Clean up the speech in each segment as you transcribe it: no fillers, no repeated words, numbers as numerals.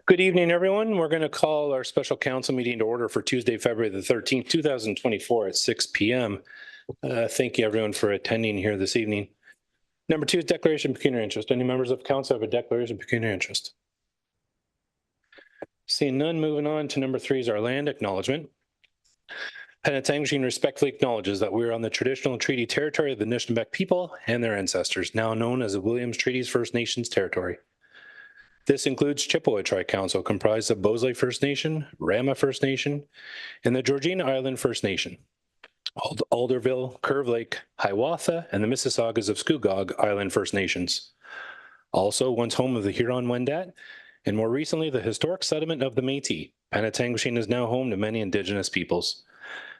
Good evening, everyone. We're going to call our special council meeting to order for Tuesday, February the 13th, 2024 at 6 p.m. Thank you, everyone, for attending here this evening. Number 2 is declaration of pecuniary interest. Any members of council have a declaration of pecuniary interest? Seeing none, moving on to number 3 is our land acknowledgement. Penetanguishene respectfully acknowledges that we are on the traditional treaty territory of the Anishinaabe people and their ancestors, now known as the Williams Treaties First Nations territory. This includes Chippewa Tri-Council, comprised of Bosley First Nation, Rama First Nation, and the Georgina Island First Nation, Alderville, Curve Lake, Hiawatha, and the Mississaugas of Scugog Island First Nations. Also, once home of the Huron-Wendat, and more recently, the historic settlement of the Métis, Penetanguishene is now home to many Indigenous peoples.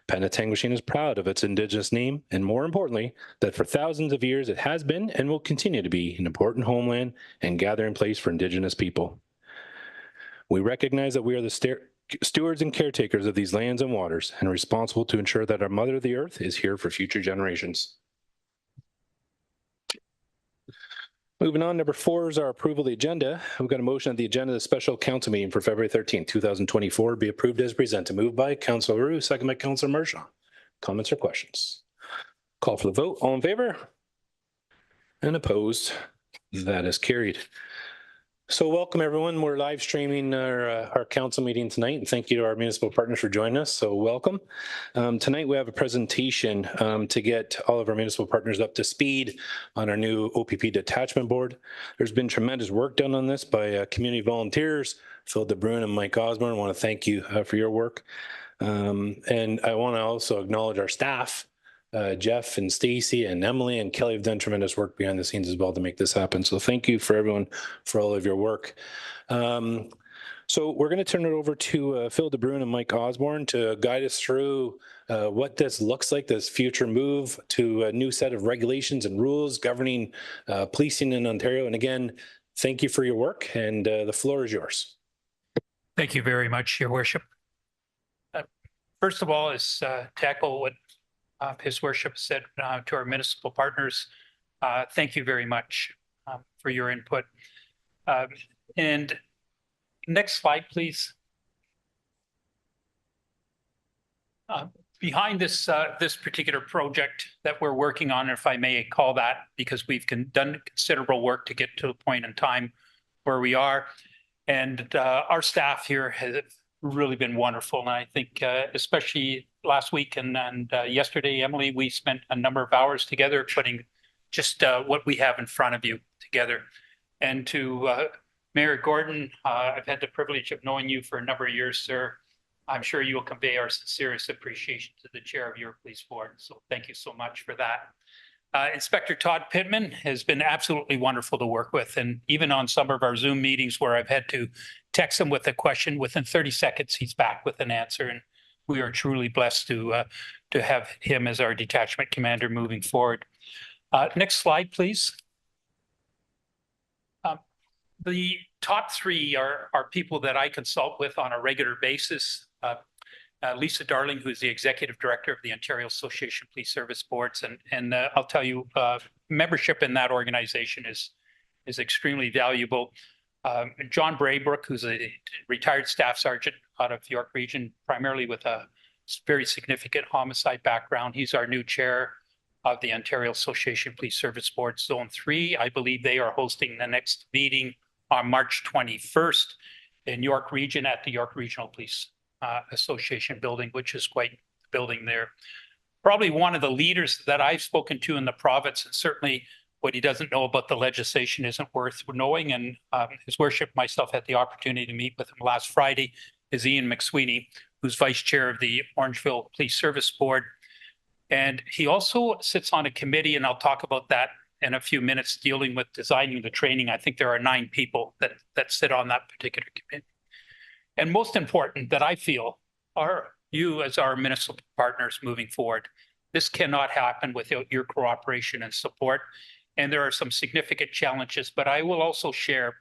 Penetanguishene is proud of its Indigenous name, and more importantly, that for thousands of years it has been and will continue to be an important homeland and gathering place for Indigenous people. We recognize that we are the stewards and caretakers of these lands and waters and are responsible to ensure that our Mother the Earth is here for future generations. Moving on, number 4 is our approval of the agenda. We've got a motion that the agenda of the special council meeting for February 13th, 2024 be approved as presented. Moved by Councillor Roux, second by Councillor Marchand. Comments or questions? Call for the vote. All in favor? And opposed? That is carried. So welcome, everyone. We're live streaming our council meeting tonight, and thank you to our municipal partners for joining us. So welcome. Tonight we have a presentation to get all of our municipal partners up to speed on our new OPP detachment board. There's been tremendous work done on this by community volunteers, Phil DeBruyne and Mike Osborne. I want to thank you for your work. And I want to also acknowledge our staff. Jeff and Stacy and Emily and Kelly have done tremendous work behind the scenes as well to make this happen. So thank you for everyone for all of your work. So we're going to turn it over to Phil DeBruyne and Mike Osborne to guide us through what this looks like, this future move to a new set of regulations and rules governing policing in Ontario. And again, thank you for your work, and the floor is yours. Thank you very much, Your Worship. First of all, is to echo what His Worship said to our municipal partners. Thank you very much for your input. And next slide, please. Behind this this particular project that we're working on, if I may call that, because we've done considerable work to get to a point in time where we are, and our staff here has really been wonderful. And I think especially last week and yesterday, Emily, we spent a number of hours together putting just what we have in front of you together. And to Mayor Gordon, I've had the privilege of knowing you for a number of years, sir. I'm sure you will convey our sincerest appreciation to the chair of your police board. So thank you so much for that. Inspector Todd Pittman has been absolutely wonderful to work with. And even on some of our Zoom meetings where I've had to text him with a question, within 30 seconds, he's back with an answer. And we are truly blessed to have him as our detachment commander moving forward. Next slide, please. The top 3 are people that I consult with on a regular basis. Lisa Darling, who's the executive director of the Ontario Association of Police Service Boards. And I'll tell you, membership in that organization is extremely valuable. John Braybrook, who's a retired staff sergeant out of York Region, primarily with a very significant homicide background. He's our new chair of the Ontario Association of Police Service Boards Zone 3. I believe they are hosting the next meeting on March 21st in York Region at the York Regional Police Association building, which is quite the building there. Probably one of the leaders that I've spoken to in the province, and certainly what he doesn't know about the legislation isn't worth knowing. And His Worship, myself, had the opportunity to meet with him last Friday, is Ian McSweeney, who's vice chair of the Orangeville Police Service Board. And he also sits on a committee, and I'll talk about that in a few minutes, dealing with designing the training. I think there are 9 people that sit on that particular committee. And most important, that I feel, are you as our municipal partners moving forward. This cannot happen without your cooperation and support. And there are some significant challenges, but I will also share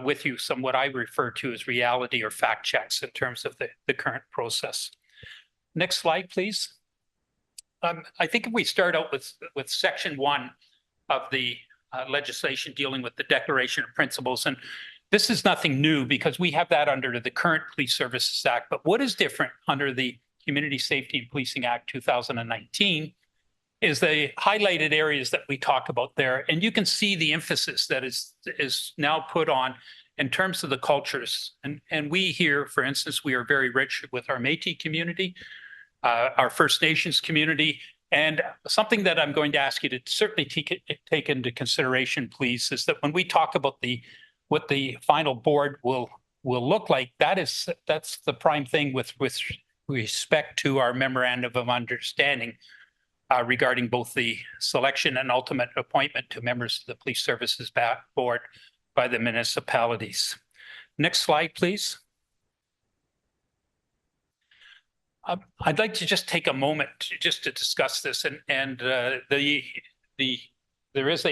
with you some what I refer to as reality or fact checks in terms of the current process. Next slide, please. I think if we start out with section 1 of the legislation dealing with the Declaration of Principles, and This is nothing new because we have that under the current Police Services Act. But what is different under the Community Safety and Policing Act 2019 is the highlighted areas that we talk about there. And you can see the emphasis that is now put on in terms of the cultures. And we here, for instance, we are very rich with our Métis community, our First Nations community. And something that I'm going to ask you to certainly take into consideration, please, is that when we talk about what the final board will look like, that's the prime thing with respect to our memorandum of understanding regarding both the selection and ultimate appointment to members of the Police Services Board by the municipalities. Next slide, please. I'd like to just take a moment just to discuss this, and there is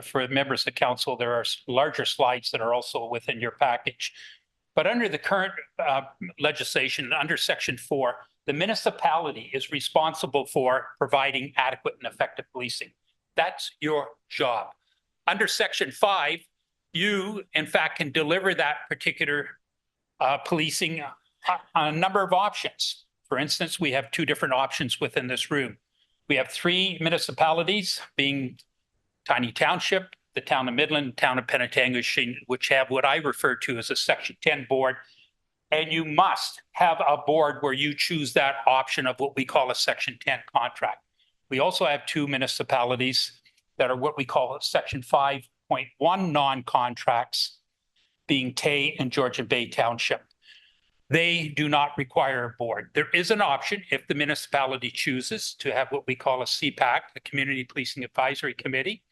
for members of council, there are larger slides that are also within your package. But under the current legislation, under Section 4, the municipality is responsible for providing adequate and effective policing. That's your job. Under Section 5, you, in fact, can deliver that particular policing on a number of options. For instance, we have two different options within this room. We have 3 municipalities, being Tiny Township, the town of Midland, town of Penetanguishene, which have what I refer to as a Section 10 board. And you must have a board where you choose that option of what we call a Section 10 contract. We also have 2 municipalities that are what we call a Section 5.1 non-contracts, being Tay and Georgian Bay Township. They do not require a board. There is an option if the municipality chooses to have what we call a CPAC, a Community Policing Advisory Committee,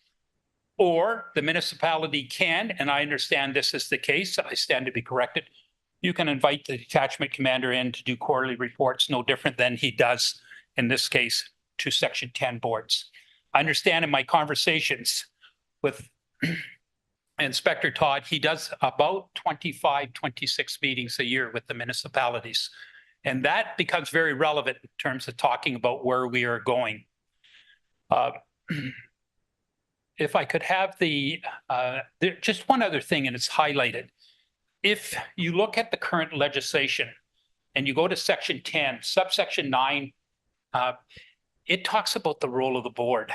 or the municipality can, and I understand this is the case, I stand to be corrected, you can invite the detachment commander in to do quarterly reports, no different than he does in this case to Section 10 boards. I understand in my conversations with Inspector Todd, he does about 25, 26 meetings a year with the municipalities. And that becomes very relevant in terms of talking about where we are going. If I could have just one other thing, and it's highlighted. If you look at the current legislation and you go to Section 10, subsection 9, it talks about the role of the board.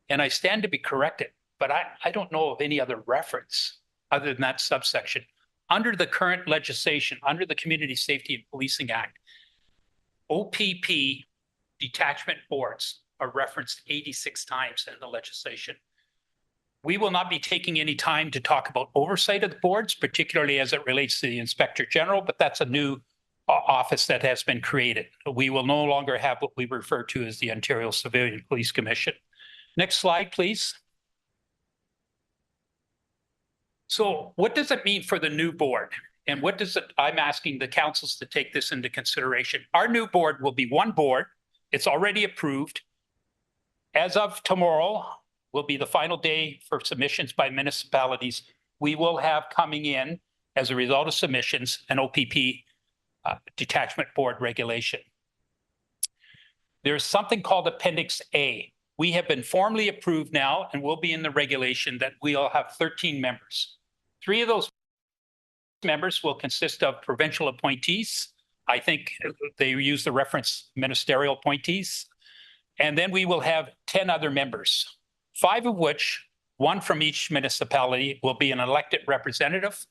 And I stand to be corrected, but I don't know of any other reference other than that subsection. Under the current legislation, under the Community Safety and Policing Act, OPP detachment boards are referenced 86 times in the legislation. We will not be taking any time to talk about oversight of the boards, particularly as it relates to the Inspector General, but that's a new office that has been created. We will no longer have what we refer to as the Ontario Civilian Police Commission. Next slide, please. So what does it mean for the new board? And what does it, I'm asking the councils to take this into consideration. Our new board will be one board. It's already approved. As of tomorrow will be the final day for submissions by municipalities. We will have coming in, as a result of submissions, an OPP detachment board regulation. There's something called Appendix A. We have been formally approved now and will be in the regulation that we'll have 13 members. 3 of those members will consist of provincial appointees. I think they use the reference ministerial appointees. And then we will have 10 other members, 5 of which, 1 from each municipality, will be an elected representative,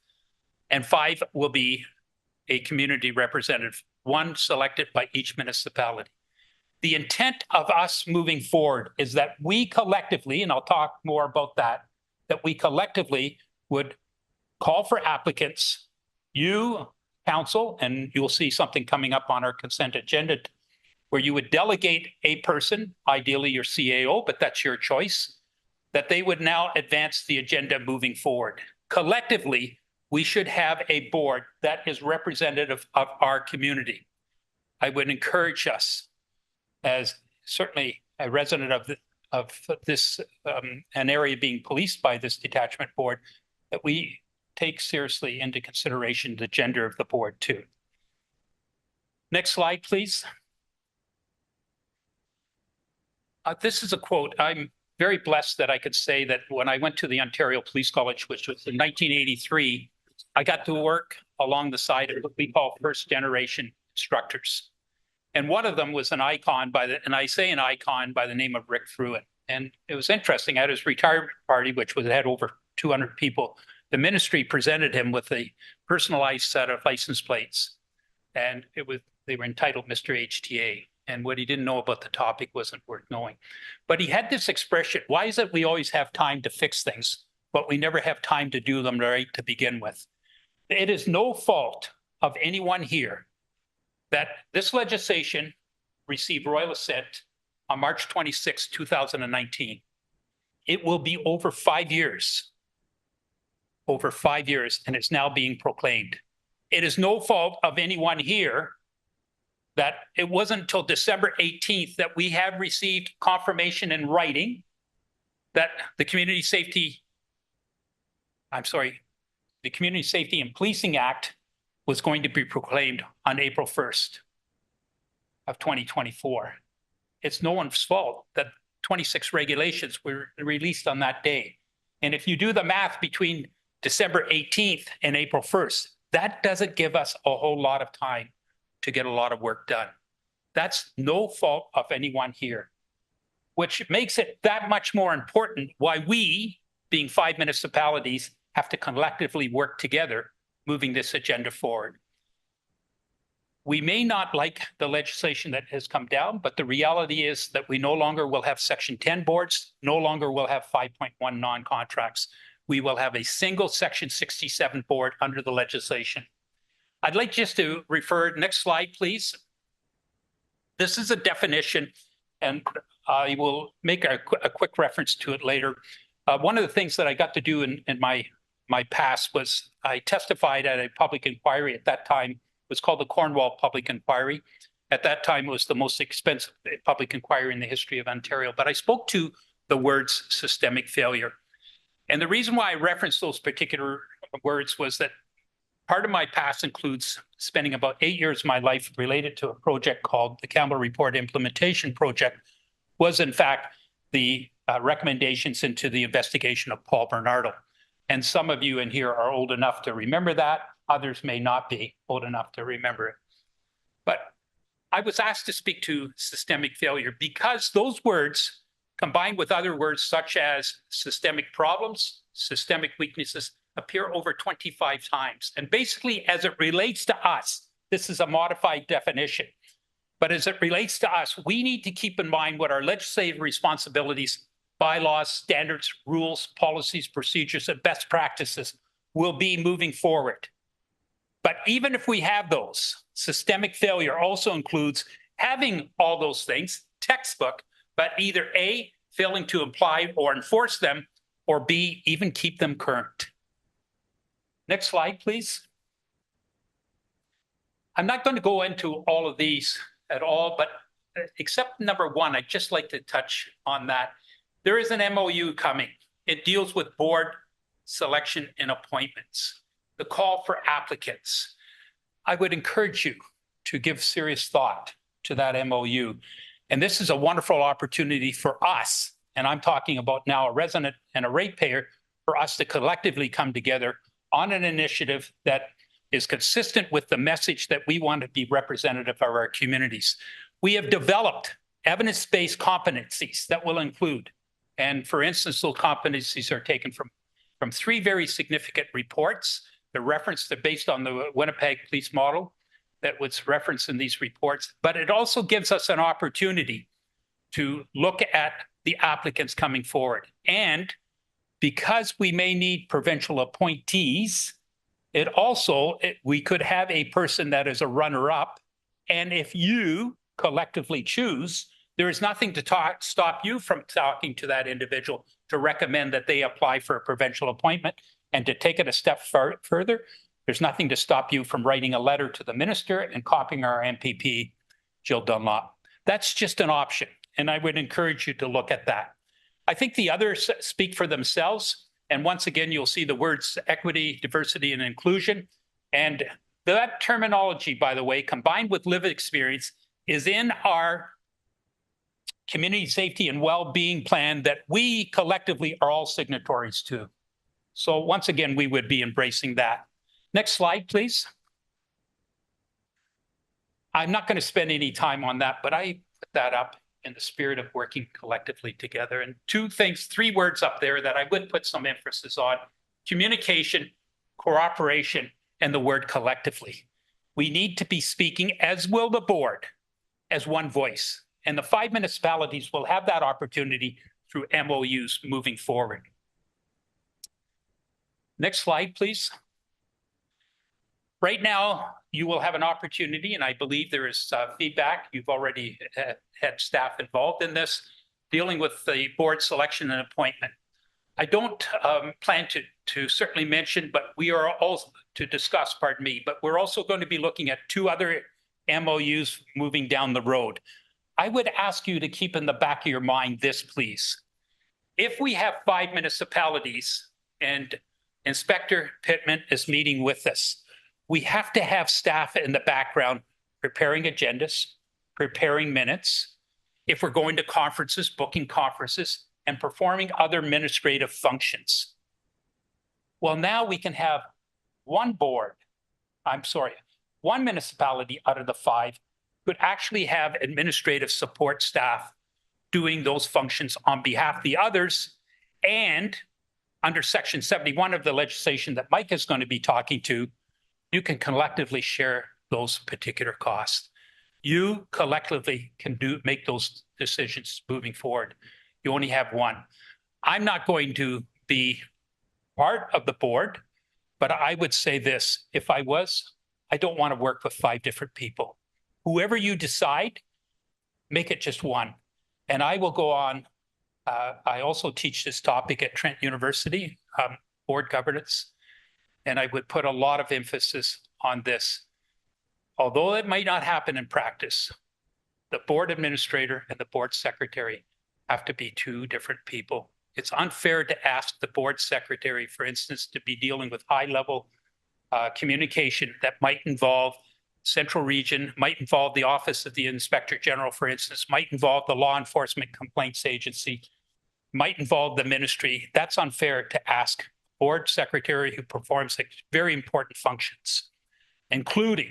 and 5 will be a community representative, 1 selected by each municipality. The intent of us moving forward is that we collectively, and I'll talk more about that we collectively would call for applicants, you, council, and you'll see something coming up on our consent agenda where you would delegate a person, ideally your CAO, but that's your choice, that they would now advance the agenda moving forward. Collectively, we should have a board that is representative of our community. I would encourage us, as certainly a resident of this, an area being policed by this detachment board, that we take seriously into consideration the gender of the board too. Next slide, please. This is a quote. I'm very blessed that I could say that when I went to the Ontario Police College, which was in 1983, I got to work along the side of what we call first generation instructors. And one of them was an icon and I say an icon by the name of Rick Fruin. And it was interesting. At his retirement party, which had over 200 people, the ministry presented him with a personalized set of license plates. And they were entitled Mr. HTA. And what he didn't know about the topic wasn't worth knowing. But he had this expression: why is it we always have time to fix things, but we never have time to do them right to begin with? It is no fault of anyone here that this legislation received royal assent on March 26, 2019. It will be over 5 years. Over 5 years, and it's now being proclaimed. It is no fault of anyone here that it wasn't until December 18th that we have received confirmation in writing that the Community Safety and Policing Act was going to be proclaimed on April 1st of 2024. It's no one's fault that 26 regulations were released on that day. And if you do the math between December 18th and April 1st, that doesn't give us a whole lot of time to get a lot of work done. That's no fault of anyone here, which makes it that much more important why we, being 5 municipalities, have to collectively work together moving this agenda forward. We may not like the legislation that has come down, but the reality is that we no longer will have Section 10 boards, no longer will have 5.1 non-contracts. We will have a single Section 67 board under the legislation. I'd like just to refer, next slide, please. This is a definition, and I will make a quick reference to it later. One of the things that I got to do in my past was I testified at a public inquiry. At that time, it was called the Cornwall Public Inquiry. At that time, it was the most expensive public inquiry in the history of Ontario. But I spoke to the words systemic failure. And the reason why I referenced those particular words was that part of my past includes spending about 8 years of my life related to a project called the Campbell Report Implementation Project, was in fact the recommendations into the investigation of Paul Bernardo. And some of you in here are old enough to remember that. Others may not be old enough to remember it. But I was asked to speak to systemic failure because those words, combined with other words such as systemic problems, systemic weaknesses, appear over 25 times. And basically, as it relates to us, this is a modified definition. But as it relates to us, we need to keep in mind what our legislative responsibilities, bylaws, standards, rules, policies, procedures, and best practices will be moving forward. But even if we have those, systemic failure also includes having all those things, textbook, but either A, failing to apply or enforce them, or B, even keep them current. Next slide, please. I'm not going to go into all of these at all, but except number one, I'd just like to touch on that. There is an MOU coming. It deals with board selection and appointments, the call for applicants. I would encourage you to give serious thought to that MOU. And this is a wonderful opportunity for us, and I'm talking about now a resident and a ratepayer, for us to collectively come together on an initiative that is consistent with the message that we want to be representative of our communities. We have developed evidence-based competencies that will include, and for instance, those competencies are taken from 3 very significant reports. They're based on the Winnipeg Police Model that was referenced in these reports, but it also gives us an opportunity to look at the applicants coming forward. And because we may need provincial appointees, we could have a person that is a runner-up. And if you collectively choose, there is nothing to stop you from talking to that individual to recommend that they apply for a provincial appointment. And to take it a step further, there's nothing to stop you from writing a letter to the minister and copying our MPP, Jill Dunlop. That's just an option. And I would encourage you to look at that. I think the others speak for themselves. And once again, you'll see the words equity, diversity, and inclusion. And that terminology, by the way, combined with lived experience, is in our community safety and well-being plan that we collectively are all signatories to. So once again, we would be embracing that. Next slide, please. I'm not going to spend any time on that, but I put that up in the spirit of working collectively together. And three words up there that I would put some emphasis on: communication, cooperation, and the word collectively. We need to be speaking, as will the board, as one voice. And the 5 municipalities will have that opportunity through MOUs moving forward. Next slide, please. Right now, you will have an opportunity, and I believe there is feedback. You've already had staff involved in this, dealing with the board selection and appointment. I don't plan to certainly mention, but we are also to discuss, pardon me, but we're also going to be looking at 2 other MOUs moving down the road. I would ask you to keep in the back of your mind this, please. If we have 5 municipalities and Inspector Pittman is meeting with us, we have to have staff in the background preparing agendas, preparing minutes, if we're going to conferences, booking conferences, and performing other administrative functions. Well, now we can have one municipality out of the 5 could actually have administrative support staff doing those functions on behalf of the others. And under Section 71 of the legislation that Mike is going to be talking to, you can collectively share those particular costs. You collectively can make those decisions moving forward. You only have one. I'm not going to be part of the board, but I would say this: if I was, I don't want to work with 5 different people. Whoever you decide, make it just one. And I will go on. I also teach this topic at Trent University, board governance, and I would put a lot of emphasis on this. Although it might not happen in practice, the board administrator and the board secretary have to be 2 different people. It's unfair to ask the board secretary, for instance, to be dealing with high-level communication that might involve Central Region, might involve the Office of the Inspector General, for instance, might involve the Law Enforcement Complaints Agency, might involve the ministry. That's unfair to ask board secretary who performs very important functions, including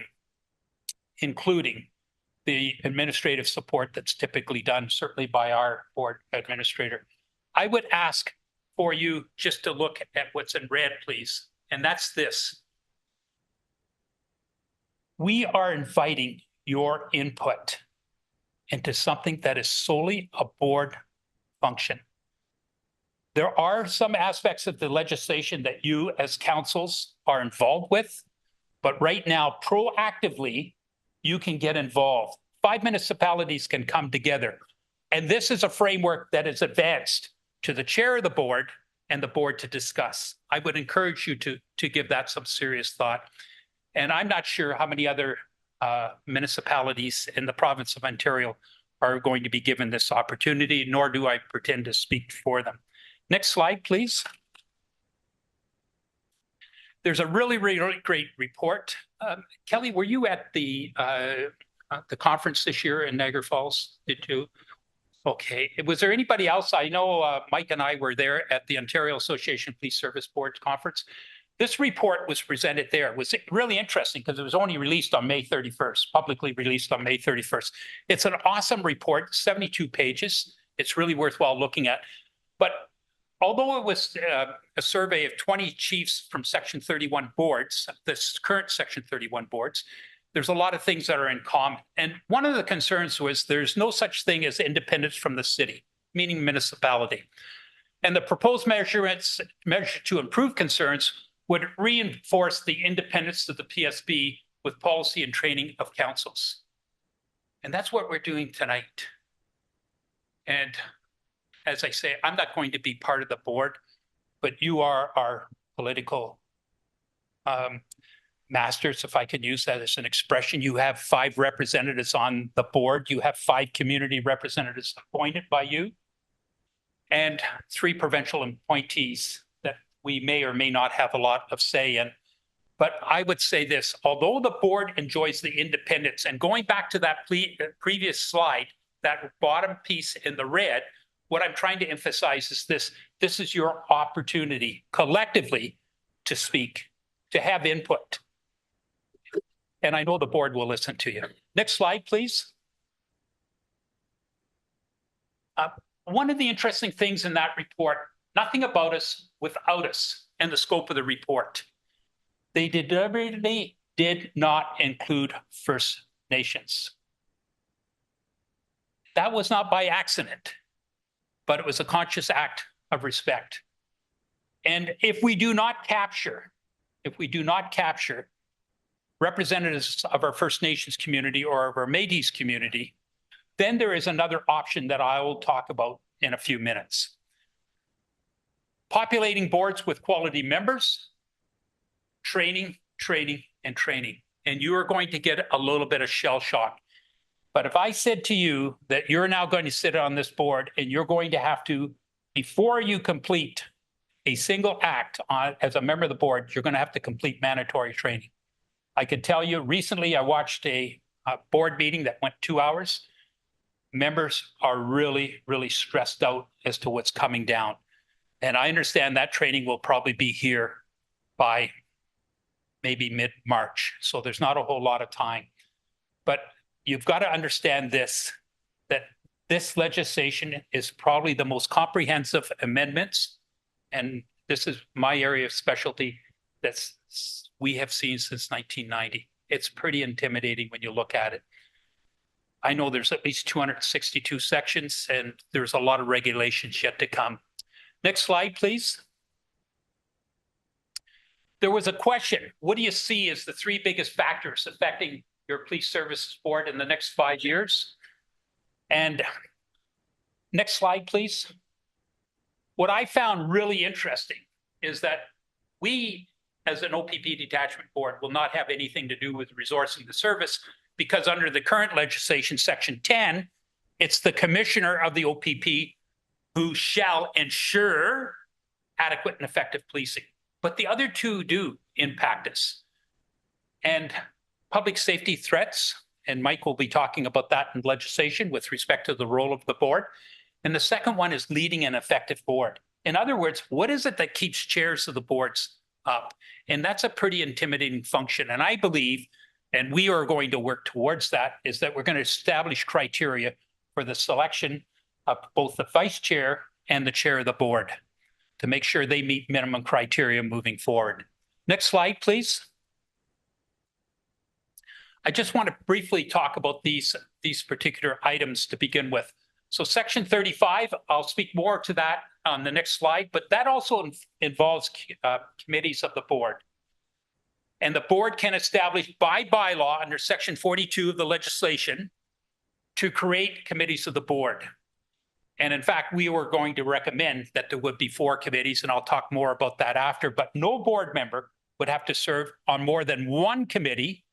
the administrative support that's typically done, certainly by our board administrator. I would ask for you just to look at what's in red, please, and that's this. We are inviting your input into something that is solely a board function. There are some aspects of the legislation that you as councils are involved with, but right now, proactively, you can get involved. 5 municipalities can come together. And this is a framework that is advanced to the chair of the board and the board to discuss. I would encourage you to give that some serious thought. And I'm not sure how many other municipalities in the province of Ontario are going to be given this opportunity, nor do I pretend to speak for them. Next slide, please. There's a really, really great report. Kelly, were you at the conference this year in Niagara Falls? Did you? Okay. Was there anybody else? I know Mike and I were there at the Ontario Association of Police Service Boards conference. This report was presented there. It was really interesting because it was only released on May 31st, publicly released on May 31st. It's an awesome report, 72 pages. It's really worthwhile looking at. But although it was a survey of 20 chiefs from Section 31 boards, this current Section 31 boards, there's a lot of things that are in common. And one of the concerns was there's no such thing as independence from the city, meaning municipality. And the proposed measure to improve concerns would reinforce the independence of the PSB with policy and training of councils. And that's what we're doing tonight. And as I say, I'm not going to be part of the board, but you are our political masters, if I can use that as an expression. You have 5 representatives on the board. You have 5 community representatives appointed by you and 3 provincial appointees that we may or may not have a lot of say in. But I would say this: although the board enjoys the independence, and going back to that previous slide, that bottom piece in the red, what I'm trying to emphasize is this is your opportunity collectively to speak, to have input. And I know the board will listen to you. Next slide, please. One of the interesting things in that report, nothing about us without us and the scope of the report. They deliberately did not include First Nations. That was not by accident, but it was a conscious act of respect. And if we do not capture representatives of our First Nations community or of our Métis community, then there is another option that I will talk about in a few minutes. Populating boards with quality members, training, and training. And you are going to get a little bit of shell shock. But if I said to you that you're now going to sit on this board and you're going to have to, before you complete a single act as a member of the board, you're going to have to complete mandatory training. I can tell you recently I watched a board meeting that went 2 hours. Members are really, really stressed out as to what's coming down. And I understand that training will probably be here by maybe mid-March. So there's not a whole lot of time. But you've got to understand this, that this legislation is probably the most comprehensive amendments. And this is my area of specialty that we have seen since 1990. It's pretty intimidating when you look at it. I know there's at least 262 sections and there's a lot of regulations yet to come. Next slide, please. There was a question, what do you see as the 3 biggest factors affecting your police services board in the next 5 years? And next slide, please. What I found really interesting is that we, as an OPP detachment board, will not have anything to do with resourcing the service, because under the current legislation, section 10, it's the commissioner of the OPP who shall ensure adequate and effective policing. But the other 2 do impact us. And public safety threats, and Mike will be talking about that in legislation with respect to the role of the board. And the second one is leading an effective board. In other words, what is it that keeps chairs of the boards up? And that's a pretty intimidating function. And I believe, and we are going to work towards that, is that we're going to establish criteria for the selection of both the vice chair and the chair of the board to make sure they meet minimum criteria moving forward. Next slide, please. I just want to briefly talk about these particular items to begin with. So section 35, I'll speak more to that on the next slide, but that also involves committees of the board. And the board can establish by bylaw under section 42 of the legislation to create committees of the board. And in fact, we were going to recommend that there would be 4 committees, and I'll talk more about that after, but no board member would have to serve on more than 1 committee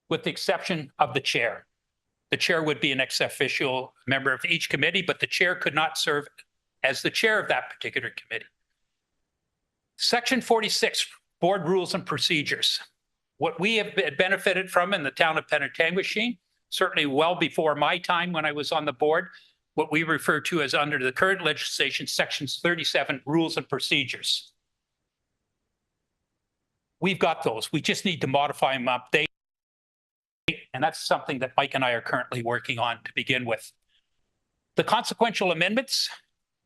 with the exception of the chair. The chair would be an ex officio member of each committee, but the chair could not serve as the chair of that particular committee. Section 46, board rules and procedures. What we have benefited from in the town of Penetanguishene, certainly well before my time when I was on the board, what we refer to as under the current legislation, sections 37, rules and procedures. We've got those. We just need to modify them, update. And that's something that Mike and I are currently working on to begin with. The consequential amendments,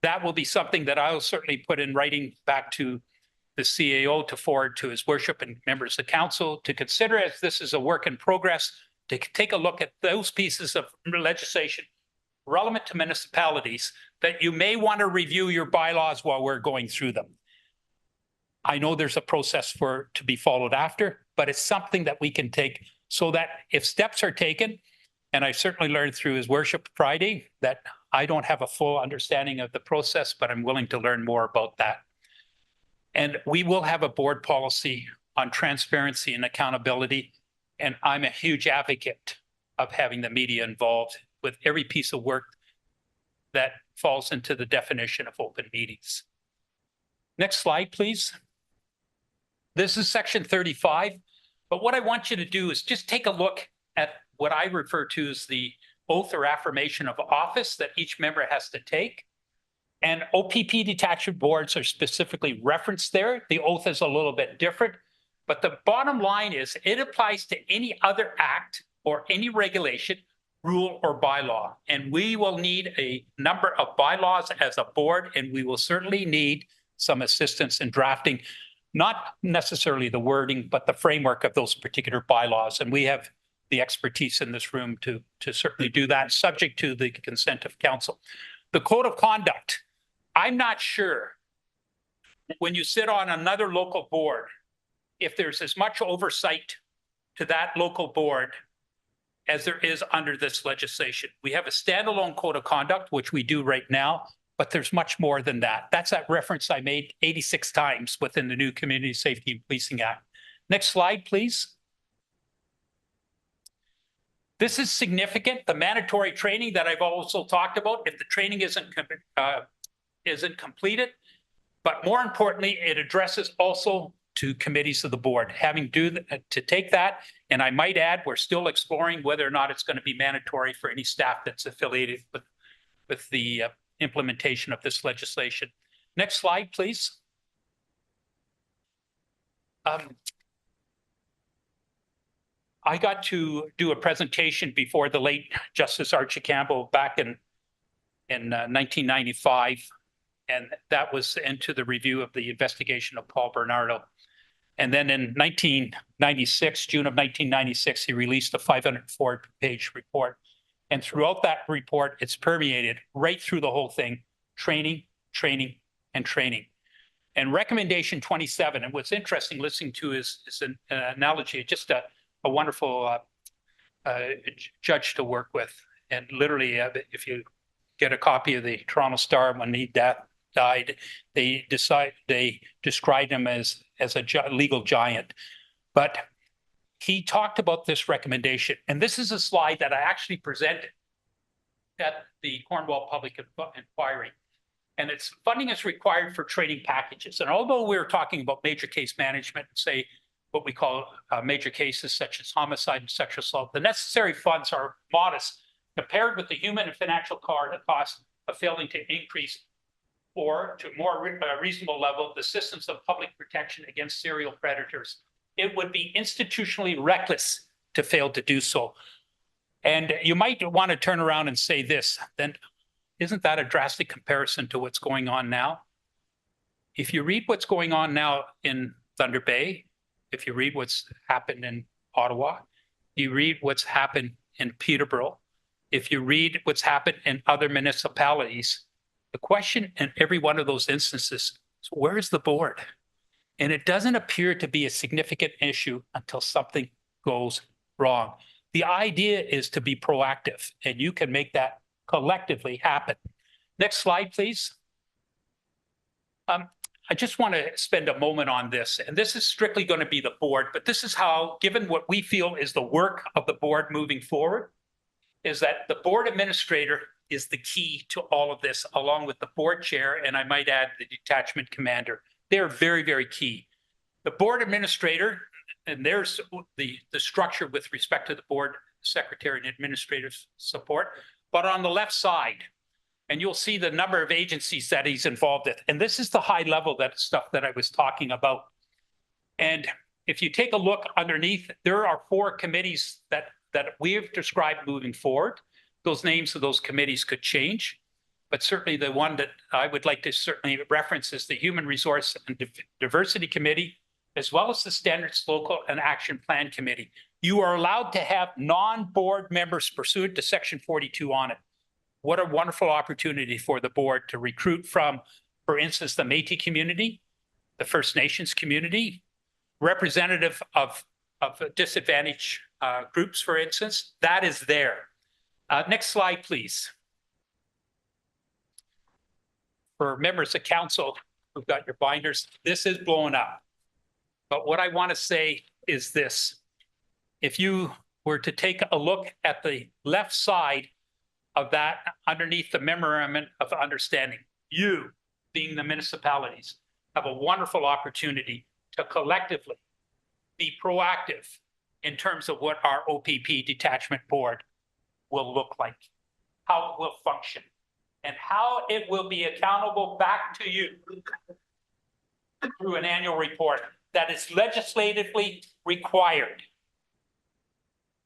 that will be something that I'll certainly put in writing back to the CAO to forward to his worship and members of council to consider, as this is a work in progress, to take a look at those pieces of legislation relevant to municipalities that you may want to review your bylaws while we're going through them. I know there's a process to be followed after, but it's something that we can take so that if steps are taken, and I certainly learned through his worship Friday that I don't have a full understanding of the process, but I'm willing to learn more about that. And we will have a board policy on transparency and accountability. And I'm a huge advocate of having the media involved with every piece of work that falls into the definition of open meetings. Next slide, please. This is section 35. But what I want you to do is just take a look at what I refer to as the oath or affirmation of office that each member has to take. And OPP detachment boards are specifically referenced there. The oath is a little bit different, but the bottom line is it applies to any other act or any regulation, rule, or bylaw. And we will need a number of bylaws as a board, and we will certainly need some assistance in drafting, not necessarily the wording, but the framework of those particular bylaws. And we have the expertise in this room to certainly do that, subject to the consent of council. The code of conduct, I'm not sure when you sit on another local board, if there's as much oversight to that local board as there is under this legislation. We have a standalone code of conduct, which we do right now, but there's much more than that. That's that reference I made 86 times within the new Community Safety and Policing Act. Next slide, please. This is significant. The mandatory training that I've also talked about, if the training isn't completed, but more importantly, it addresses also to committees of the board, having to take that. And I might add, we're still exploring whether or not it's going to be mandatory for any staff that's affiliated with the implementation of this legislation. Next slide, please. I got to do a presentation before the late Justice Archie Campbell back in 1995. And that was into the review of the investigation of Paul Bernardo. And then in 1996, June of 1996, he released a 504-page report. And throughout that report, it's permeated right through the whole thing, training, training, and training. And recommendation 27, and what's interesting listening to is an analogy, just a wonderful judge to work with. And literally, if you get a copy of the Toronto Star when he died, they described him as a legal giant. But he talked about this recommendation, and this is a slide that I actually presented at the Cornwall Public Inquiry. And its funding is required for training packages. And although we're talking about major case management, say what we call major cases such as homicide and sexual assault, the necessary funds are modest compared with the human and financial cost of failing to increase or to more reasonable level the systems of public protection against serial predators. It would be institutionally reckless to fail to do so. And you might want to turn around and say this, then isn't that a drastic comparison to what's going on now? If you read what's going on now in Thunder Bay, if you read what's happened in Ottawa, you read what's happened in Peterborough, if you read what's happened in other municipalities, the question in every one of those instances is, where is the board? And it doesn't appear to be a significant issue until something goes wrong. The idea is to be proactive, and you can make that collectively happen. Next slide, please. I just want to spend a moment on this, and this is strictly going to be the board, but this is how, given what we feel is the work of the board moving forward, is that the board administrator is the key to all of this, along with the board chair, and I might add the detachment commander. They're very, very key. The board administrator, and there's the structure with respect to the board secretary and administrative support, but on the left side, and you'll see the number of agencies that he's involved with. And this is the high level stuff that I was talking about. And if you take a look underneath, there are 4 committees that we've described moving forward. Those names of those committees could change, but certainly the one that I would like to certainly reference is the Human Resource and Diversity Committee, as well as the Standards Local and Action Plan Committee. You are allowed to have non-board members pursuant to Section 42 on it. What a wonderful opportunity for the board to recruit from, for instance, the Métis community, the First Nations community, representative of disadvantaged groups, for instance. That is there. Next slide, please. For members of council who've got your binders, this is blowing up. But what I want to say is this. If you were to take a look at the left side of that underneath the memorandum of understanding, you, being the municipalities, have a wonderful opportunity to collectively be proactive in terms of what our OPP detachment board will look like, how it will function, and how it will be accountable back to you through an annual report that is legislatively required.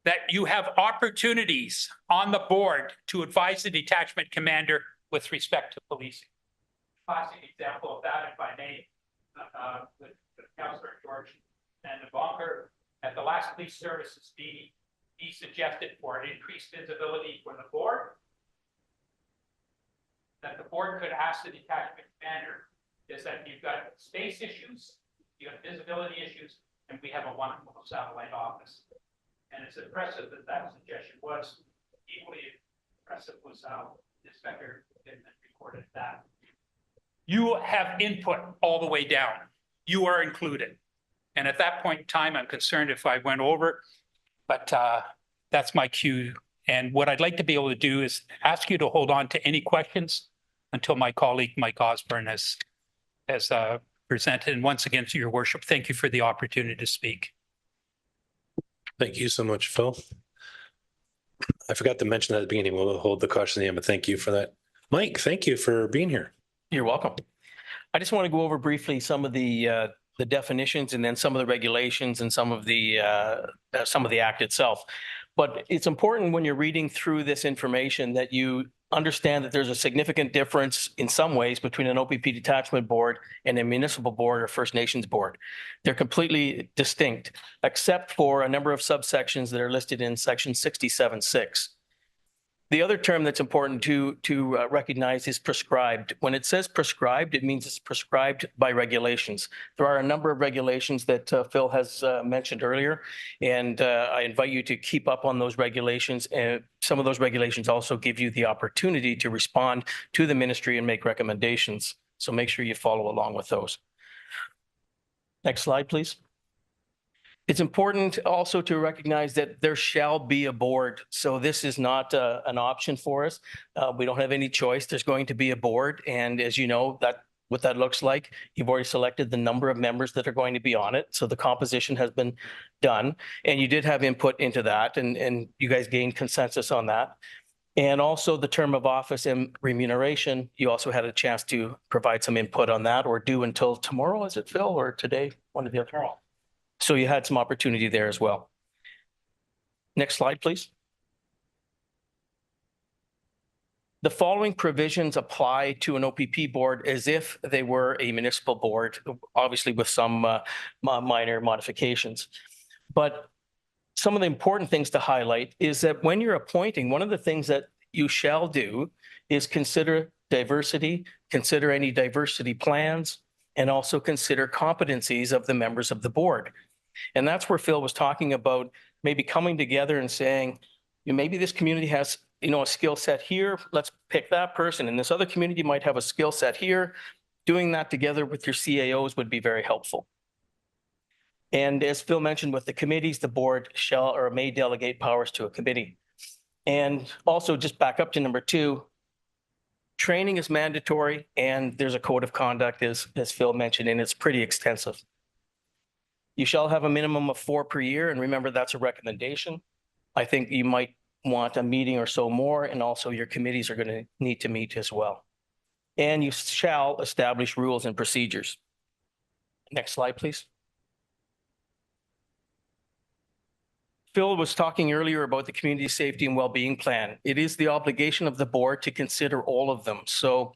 That you have opportunities on the board to advise the detachment commander with respect to policing. Classic example of that, if I may, with Councillor George and Bonker at the last police services meeting, he suggested for increased visibility for the board, that the board could ask the detachment commander is that you've got space issues, you have visibility issues, and we have a wonderful satellite office. And it's impressive that that suggestion was. Equally impressive was how the inspector recorded that. You have input all the way down. You are included. And at that point in time, I'm concerned if I went over, but that's my cue. And what I'd like to be able to do is ask you to hold on to any questions until my colleague, Mike Osborne, has presented. And once again, to your worship, thank you for the opportunity to speak. Thank you so much, Phil. I forgot to mention that at the beginning. We'll hold the caution at the end, but thank you for that. Mike, thank you for being here. You're welcome. I just want to go over briefly some of the definitions and then some of the regulations and some of the act itself. But it's important when you're reading through this information that you understand that there's a significant difference in some ways between an OPP detachment board and a municipal board or First Nations board. They're completely distinct, except for a number of subsections that are listed in section 67.6. The other term that's important to recognize is prescribed. When it says prescribed, it means it's prescribed by regulations. There are a number of regulations that Phil has mentioned earlier, and I invite you to keep up on those regulations. And some of those regulations also give you the opportunity to respond to the ministry and make recommendations. So make sure you follow along with those. Next slide, please. It's important also to recognize that there shall be a board. So this is not an option for us. We don't have any choice. There's going to be a board. And as you know, what that looks like, you've already selected the number of members that are going to be on it. So the composition has been done. And you did have input into that. And you guys gained consensus on that. And also the term of office and remuneration, you also had a chance to provide some input on that, or do until tomorrow, is it, Phil, or today? One of the other. Tomorrow. So you had some opportunity there as well. Next slide, please. The following provisions apply to an OPP board as if they were a municipal board, obviously with some minor modifications. But some of the important things to highlight is that when you're appointing, one of the things that you shall do is consider diversity, consider any diversity plans, and also consider competencies of the members of the board. And that's where Phil was talking about maybe coming together and saying, maybe this community has, a skill set here. Let's pick that person. And this other community might have a skill set here. Doing that together with your CAOs would be very helpful. And as Phil mentioned with the committees, the board shall or may delegate powers to a committee. And also just back up to number 2, training is mandatory and there's a code of conduct as Phil mentioned, and it's pretty extensive. You shall have a minimum of 4 per year. And remember, that's a recommendation. I think you might want a meeting or so more. And also your committees are going to need to meet as well. And you shall establish rules and procedures. Next slide, please. Phil was talking earlier about the community safety and well-being plan. It is the obligation of the board to consider all of them. So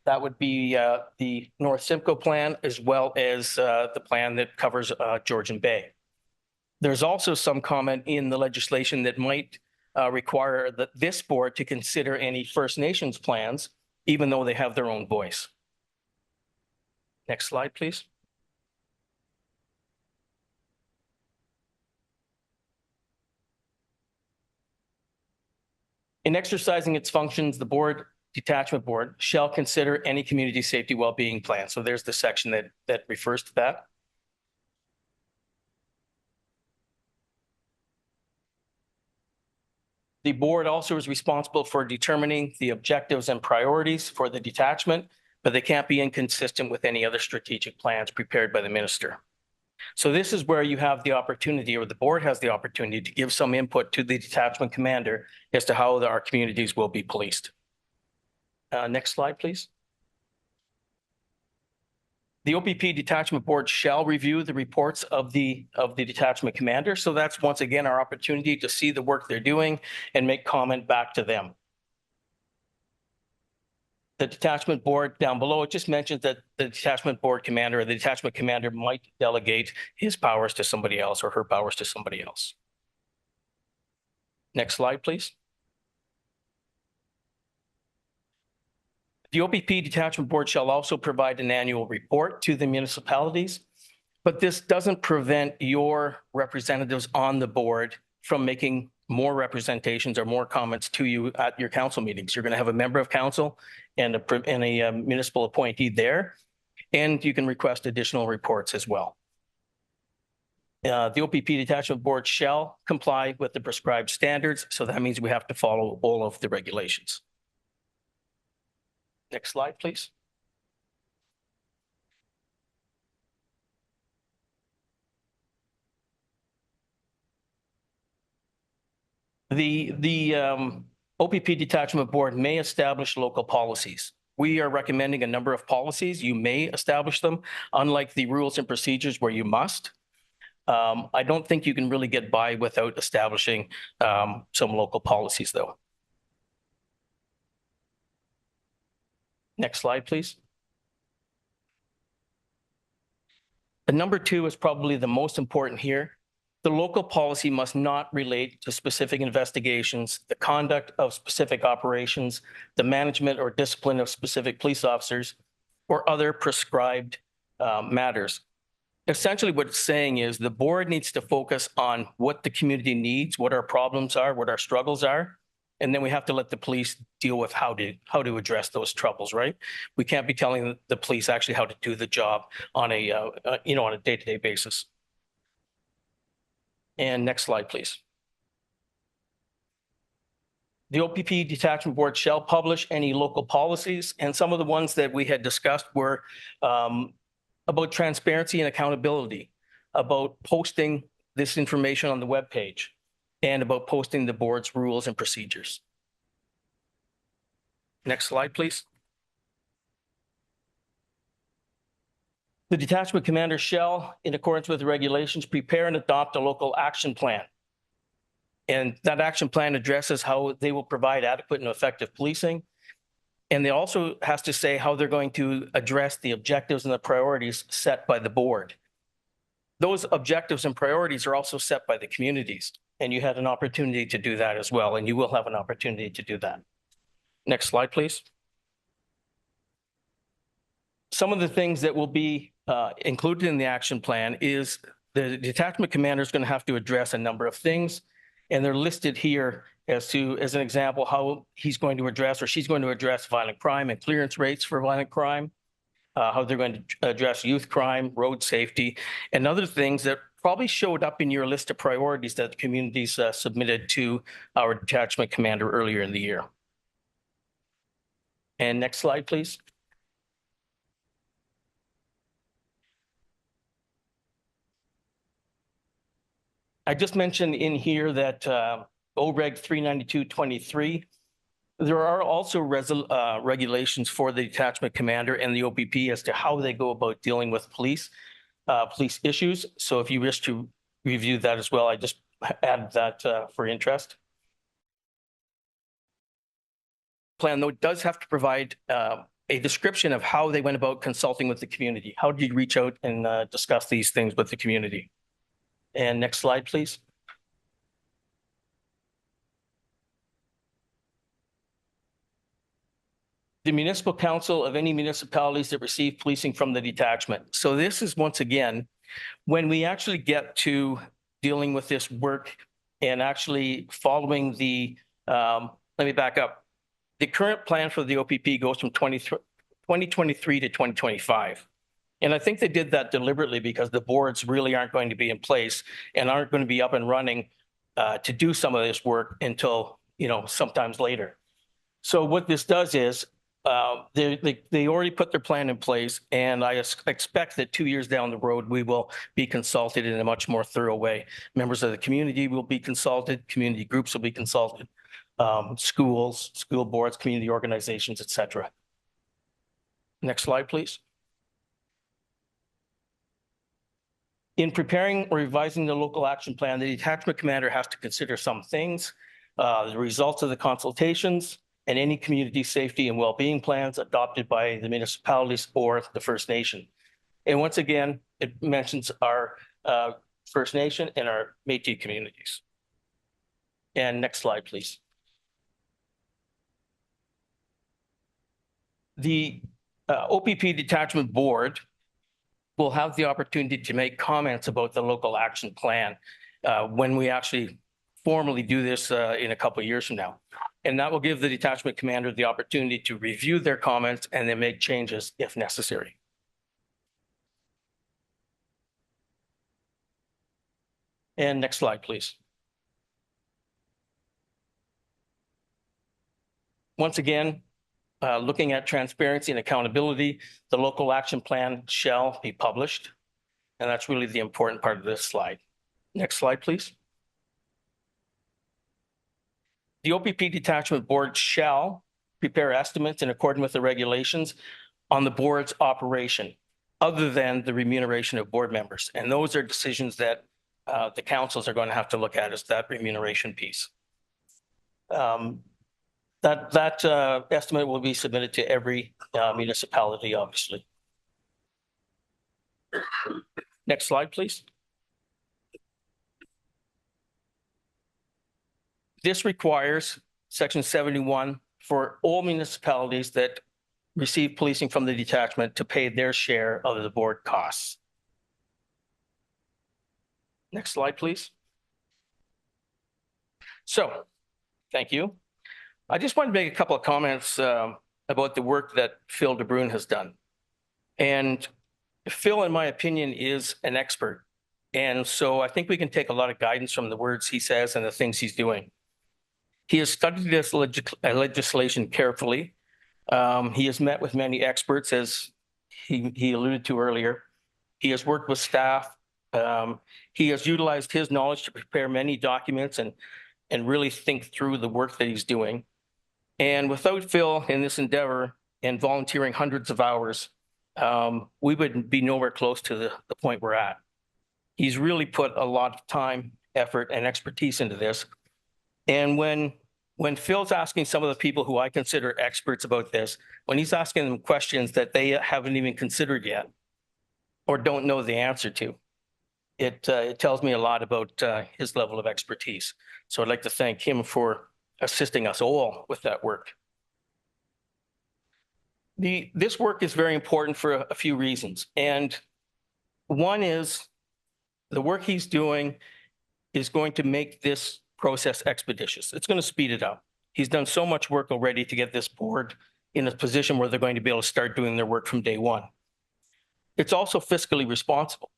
that would be the North Simcoe plan, as well as the plan that covers Georgian Bay. There's also some comment in the legislation that might require this board to consider any First Nations plans, even though they have their own voice. Next slide, please. In exercising its functions, the detachment board shall consider any community safety well-being plan. So there's the section that refers to that. The board also is responsible for determining the objectives and priorities for the detachment, but they can't be inconsistent with any other strategic plans prepared by the minister. So this is where you have the opportunity, or the board has the opportunity, to give some input to the detachment commander as to how our communities will be policed. Next slide, please. The OPP Detachment Board shall review the reports of the detachment commander. So that's once again our opportunity to see the work they're doing and make comment back to them. The detachment board down below, it just mentions that the detachment board commander or the detachment commander might delegate his powers to somebody else or her powers to somebody else. Next slide, please. The OPP Detachment Board shall also provide an annual report to the municipalities, but this doesn't prevent your representatives on the board from making more representations or more comments to you at your council meetings. You're going to have a member of council and a municipal appointee there, and you can request additional reports as well. The OPP Detachment Board shall comply with the prescribed standards, so that means we have to follow all of the regulations. Next slide, please. The OPP Detachment Board may establish local policies. We are recommending a number of policies. You may establish them, unlike the rules and procedures where you must. I don't think you can really get by without establishing some local policies, though. Next slide, please. Number 2 is probably the most important here. The local policy must not relate to specific investigations, the conduct of specific operations, the management or discipline of specific police officers, or other prescribed matters. Essentially, what it's saying is the board needs to focus on what the community needs, what our problems are, what our struggles are, and then we have to let the police deal with how to address those troubles, right? We can't be telling the police actually how to do the job on a on a day-to-day basis. And next slide, please. The OPP Detachment Board shall publish any local policies, and some of the ones that we had discussed were about transparency and accountability, about posting this information on the webpage, and about posting the board's rules and procedures. Next slide, please. The detachment commander shall, in accordance with the regulations, prepare and adopt a local action plan. And that action plan addresses how they will provide adequate and effective policing. And they also has to say how they're going to address the objectives and the priorities set by the board. Those objectives and priorities are also set by the communities. And you had an opportunity to do that as well. And you will have an opportunity to do that. Next slide, please. Some of the things that will be included in the action plan is the detachment commander is going to have to address a number of things. And they're listed here as an example, how he's going to address or she's going to address violent crime and clearance rates for violent crime, how they're going to address youth crime, road safety, and other things that probably showed up in your list of priorities that the communities submitted to our detachment commander earlier in the year. And next slide, please. I just mentioned in here that OREG 39223, there are also regulations for the detachment commander and the OPP as to how they go about dealing with police issues. So if you wish to review that as well, I just add that for interest. Plan, though, does have to provide a description of how they went about consulting with the community. How did you reach out and discuss these things with the community? And next slide, please. The municipal council of any municipalities that receive policing from the detachment. So this is, once again, when we actually get to dealing with this work and actually following the, let me back up. The current plan for the OPP goes from 2023 to 2025. And I think they did that deliberately because the boards really aren't going to be in place and aren't going to be up and running to do some of this work until, sometimes later. So what this does is They already put their plan in place, and I expect that 2 years down the road, we will be consulted in a much more thorough way. Members of the community will be consulted, community groups will be consulted, schools, school boards, community organizations, et cetera. Next slide, please. In preparing or revising the local action plan, the detachment commander has to consider some things, the results of the consultations, and any community safety and well-being plans adopted by the municipalities or the First Nation. And once again, it mentions our First Nation and our Métis communities. And next slide, please. The OPP Detachment Board will have the opportunity to make comments about the local action plan when we actually formally do this in a couple of years from now. And that will give the detachment commander the opportunity to review their comments and then make changes if necessary. And next slide, please. Once again, looking at transparency and accountability, the local action plan shall be published. And that's really the important part of this slide. Next slide, please. The OPP Detachment Board shall prepare estimates in accordance with the regulations on the board's operation, other than the remuneration of board members. And those are decisions that the councils are going to have to look at, is that remuneration piece. That estimate will be submitted to every municipality, obviously. Next slide, please. This requires Section 71 for all municipalities that receive policing from the detachment to pay their share of the board costs. Next slide, please. So, thank you. I just wanted to make a couple of comments about the work that Phil De Bruin has done. And Phil, in my opinion, is an expert. And so I think we can take a lot of guidance from the words he says and the things he's doing. He has studied this legislation carefully. He has met with many experts, as he alluded to earlier. He has worked with staff. He has utilized his knowledge to prepare many documents and really think through the work that he's doing. And without Phil in this endeavor and volunteering hundreds of hours, we would be nowhere close to the point we're at. He's really put a lot of time, effort, and expertise into this. And when Phil's asking some of the people who I consider experts about this, when he's asking them questions that they haven't even considered yet or don't know the answer to, it tells me a lot about his level of expertise. So I'd like to thank him for assisting us all with that work. This work is very important for a few reasons. And one is the work he's doing is going to make this process expeditious. It's going to speed it up. He's done so much work already to get this board in a position where they're going to be able to start doing their work from day one. It's also fiscally responsible.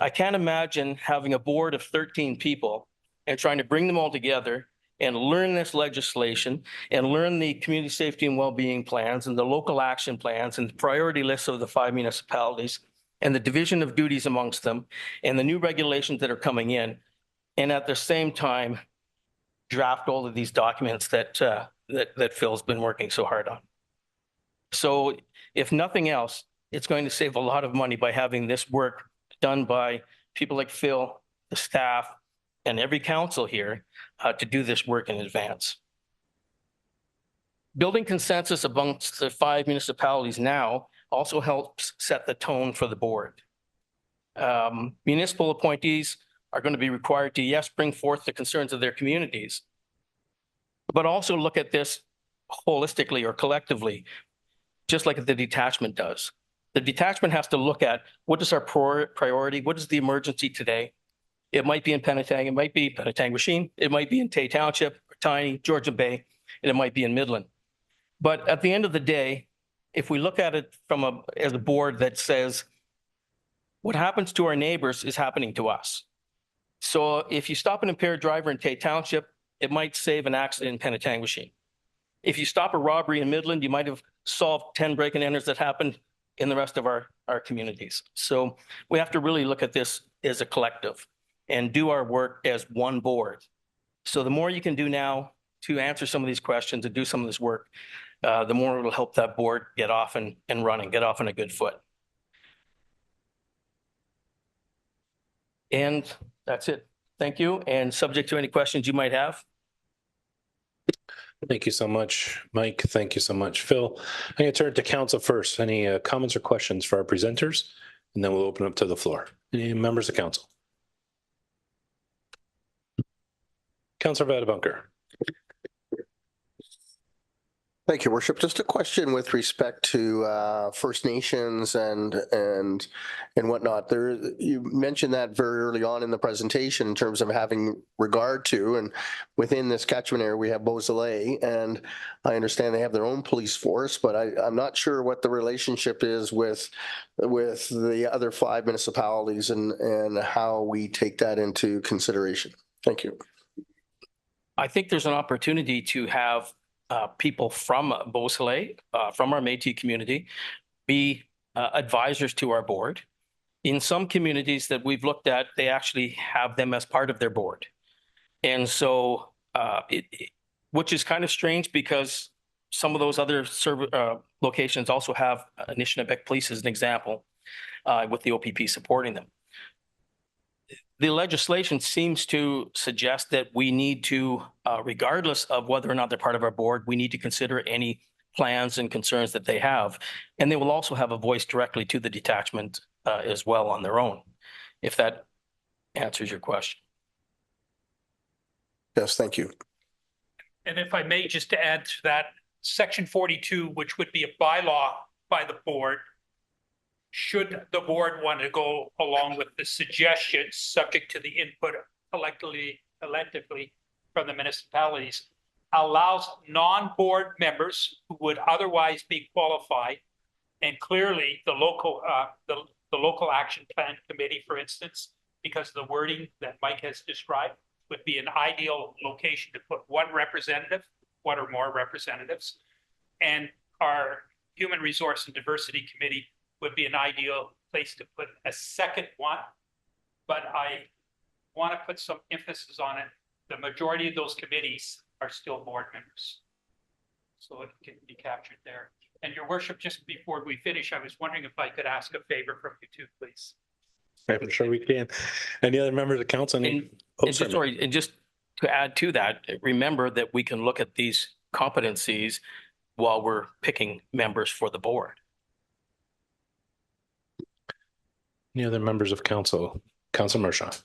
I can't imagine having a board of 13 people and trying to bring them all together and learn this legislation and learn the community safety and well-being plans and the local action plans and the priority lists of the 5 municipalities and the division of duties amongst them and the new regulations that are coming in. And at the same time, draft all of these documents that Phil's been working so hard on. So if nothing else, it's going to save a lot of money by having this work done by people like Phil, the staff, and every council here to do this work in advance. Building consensus amongst the 5 municipalities now also helps set the tone for the board. Municipal appointees are going to be required to, yes, bring forth the concerns of their communities, but also look at this holistically or collectively, just like the detachment does. The detachment has to look at what is our priority, what is the emergency today. It might be in Penetang, it might be Penetanguishene, it might be in Tay Township, Tiny, Georgian Bay, and it might be in Midland. But at the end of the day, if we look at it as a board that says, what happens to our neighbors is happening to us. So if you stop an impaired driver in Tay Township, it might save an accident in Penetanguishene. If you stop a robbery in Midland, you might have solve 10 break and enters that happen in the rest of our communities. So we have to really look at this as a collective and do our work as one board. So the more you can do now to answer some of these questions and do some of this work, the more it'll help that board get off and running, get off on a good foot. And that's it. Thank you. And subject to any questions you might have. Thank you so much, Mike. Thank you so much, Phil. I'm going to turn to council first. Any comments or questions for our presenters? And then we'll open up to the floor. Any members of council? Councillor Vadabunker. Thank you, Worship. Just a question with respect to First Nations and whatnot. There, you mentioned that very early on in the presentation in terms of having regard to, and within this catchment area, we have Beausoleil, and I understand they have their own police force, but I'm not sure what the relationship is with the other 5 municipalities and how we take that into consideration. Thank you. I think there's an opportunity to have people from Beausoleil, from our Métis community, be advisors to our board. In some communities that we've looked at, they actually have them as part of their board. And so, which is kind of strange because some of those other locations also have Anishinaabe Police as an example, with the OPP supporting them. The legislation seems to suggest that we need to, regardless of whether or not they're part of our board, we need to consider any plans and concerns that they have. And they will also have a voice directly to the detachment as well on their own, if that answers your question. Yes, thank you. And if I may just add to that, Section 42, which would be a bylaw by the board, should the board want to go along with the suggestions subject to the input collectively from the municipalities, allows non-board members who would otherwise be qualified, and clearly the local action plan committee, for instance, because the wording that Mike has described would be an ideal location to put one representative, one or more representatives, and our human resource and diversity committee would be an ideal place to put a second one. But I want to put some emphasis on it. The majority of those committees are still board members. So it can be captured there. And your worship, just before we finish, I was wondering if I could ask a favor from you too, please. I'm sure we can. Any other members of council? And just to add to that, remember that we can look at these competencies while we're picking members for the board. Any other members of council? Councilor Mershon.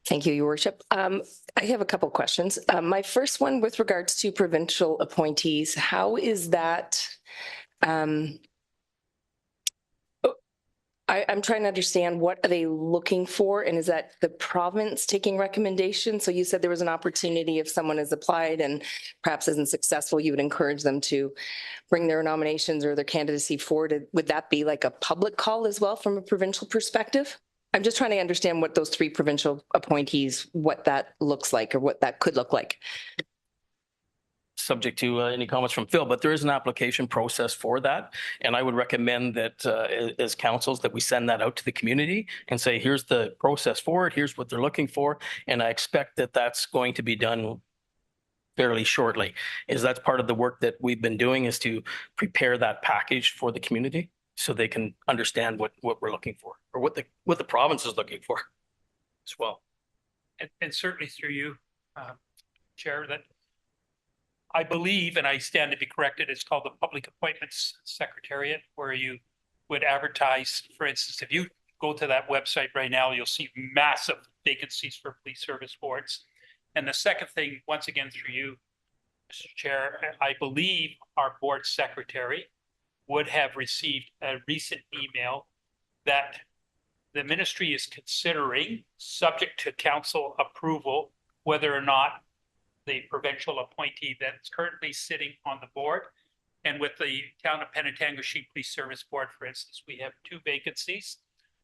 Thank you, Your Worship. I have a couple questions. My first one with regards to provincial appointees, how is that? I'm trying to understand, what are they looking for? And is that the province taking recommendations? So you said there was an opportunity if someone has applied and perhaps isn't successful, you would encourage them to bring their nominations or their candidacy forward. Would that be like a public call as well from a provincial perspective? I'm just trying to understand what those 3 provincial appointees, what that looks like or what that could look like. Subject to any comments from Phil, but there is an application process for that. And I would recommend that as councils that we send that out to the community and say, here's the process for it. Here's what they're looking for. And I expect that that's going to be done fairly shortly. That's part of the work that we've been doing, is to prepare that package for the community so they can understand what we're looking for, or what the province is looking for as well. And certainly through you, Chair, that I believe, and I stand to be corrected, it's called the Public Appointments Secretariat, where you would advertise, for instance, if you go to that website right now, you'll see massive vacancies for police service boards. And the second thing, once again, through you, Mr. Chair, I believe our board secretary would have received a recent email that the ministry is considering, subject to council approval, whether or not the provincial appointee that's currently sitting on the board. And with the town of Penetanguishene Police Service Board, for instance, we have 2 vacancies.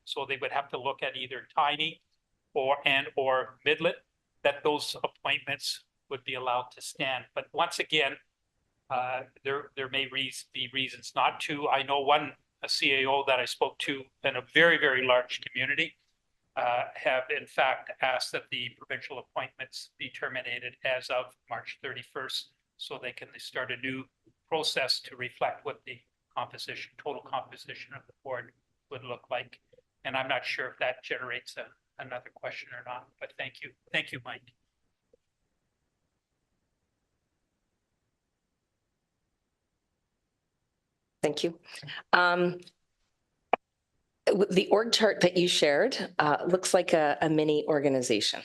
So they would have to look at either Tiny or Midlet, that those appointments would be allowed to stand. But once again, There may be reasons not to. I know a CAO that I spoke to in a very, very large community have in fact asked that the provincial appointments be terminated as of March 31st, so they can start a new process to reflect what the total composition of the board would look like. And I'm not sure if that generates another question or not, but thank you. Thank you, Mike. Thank you. The org chart that you shared looks like a mini organization.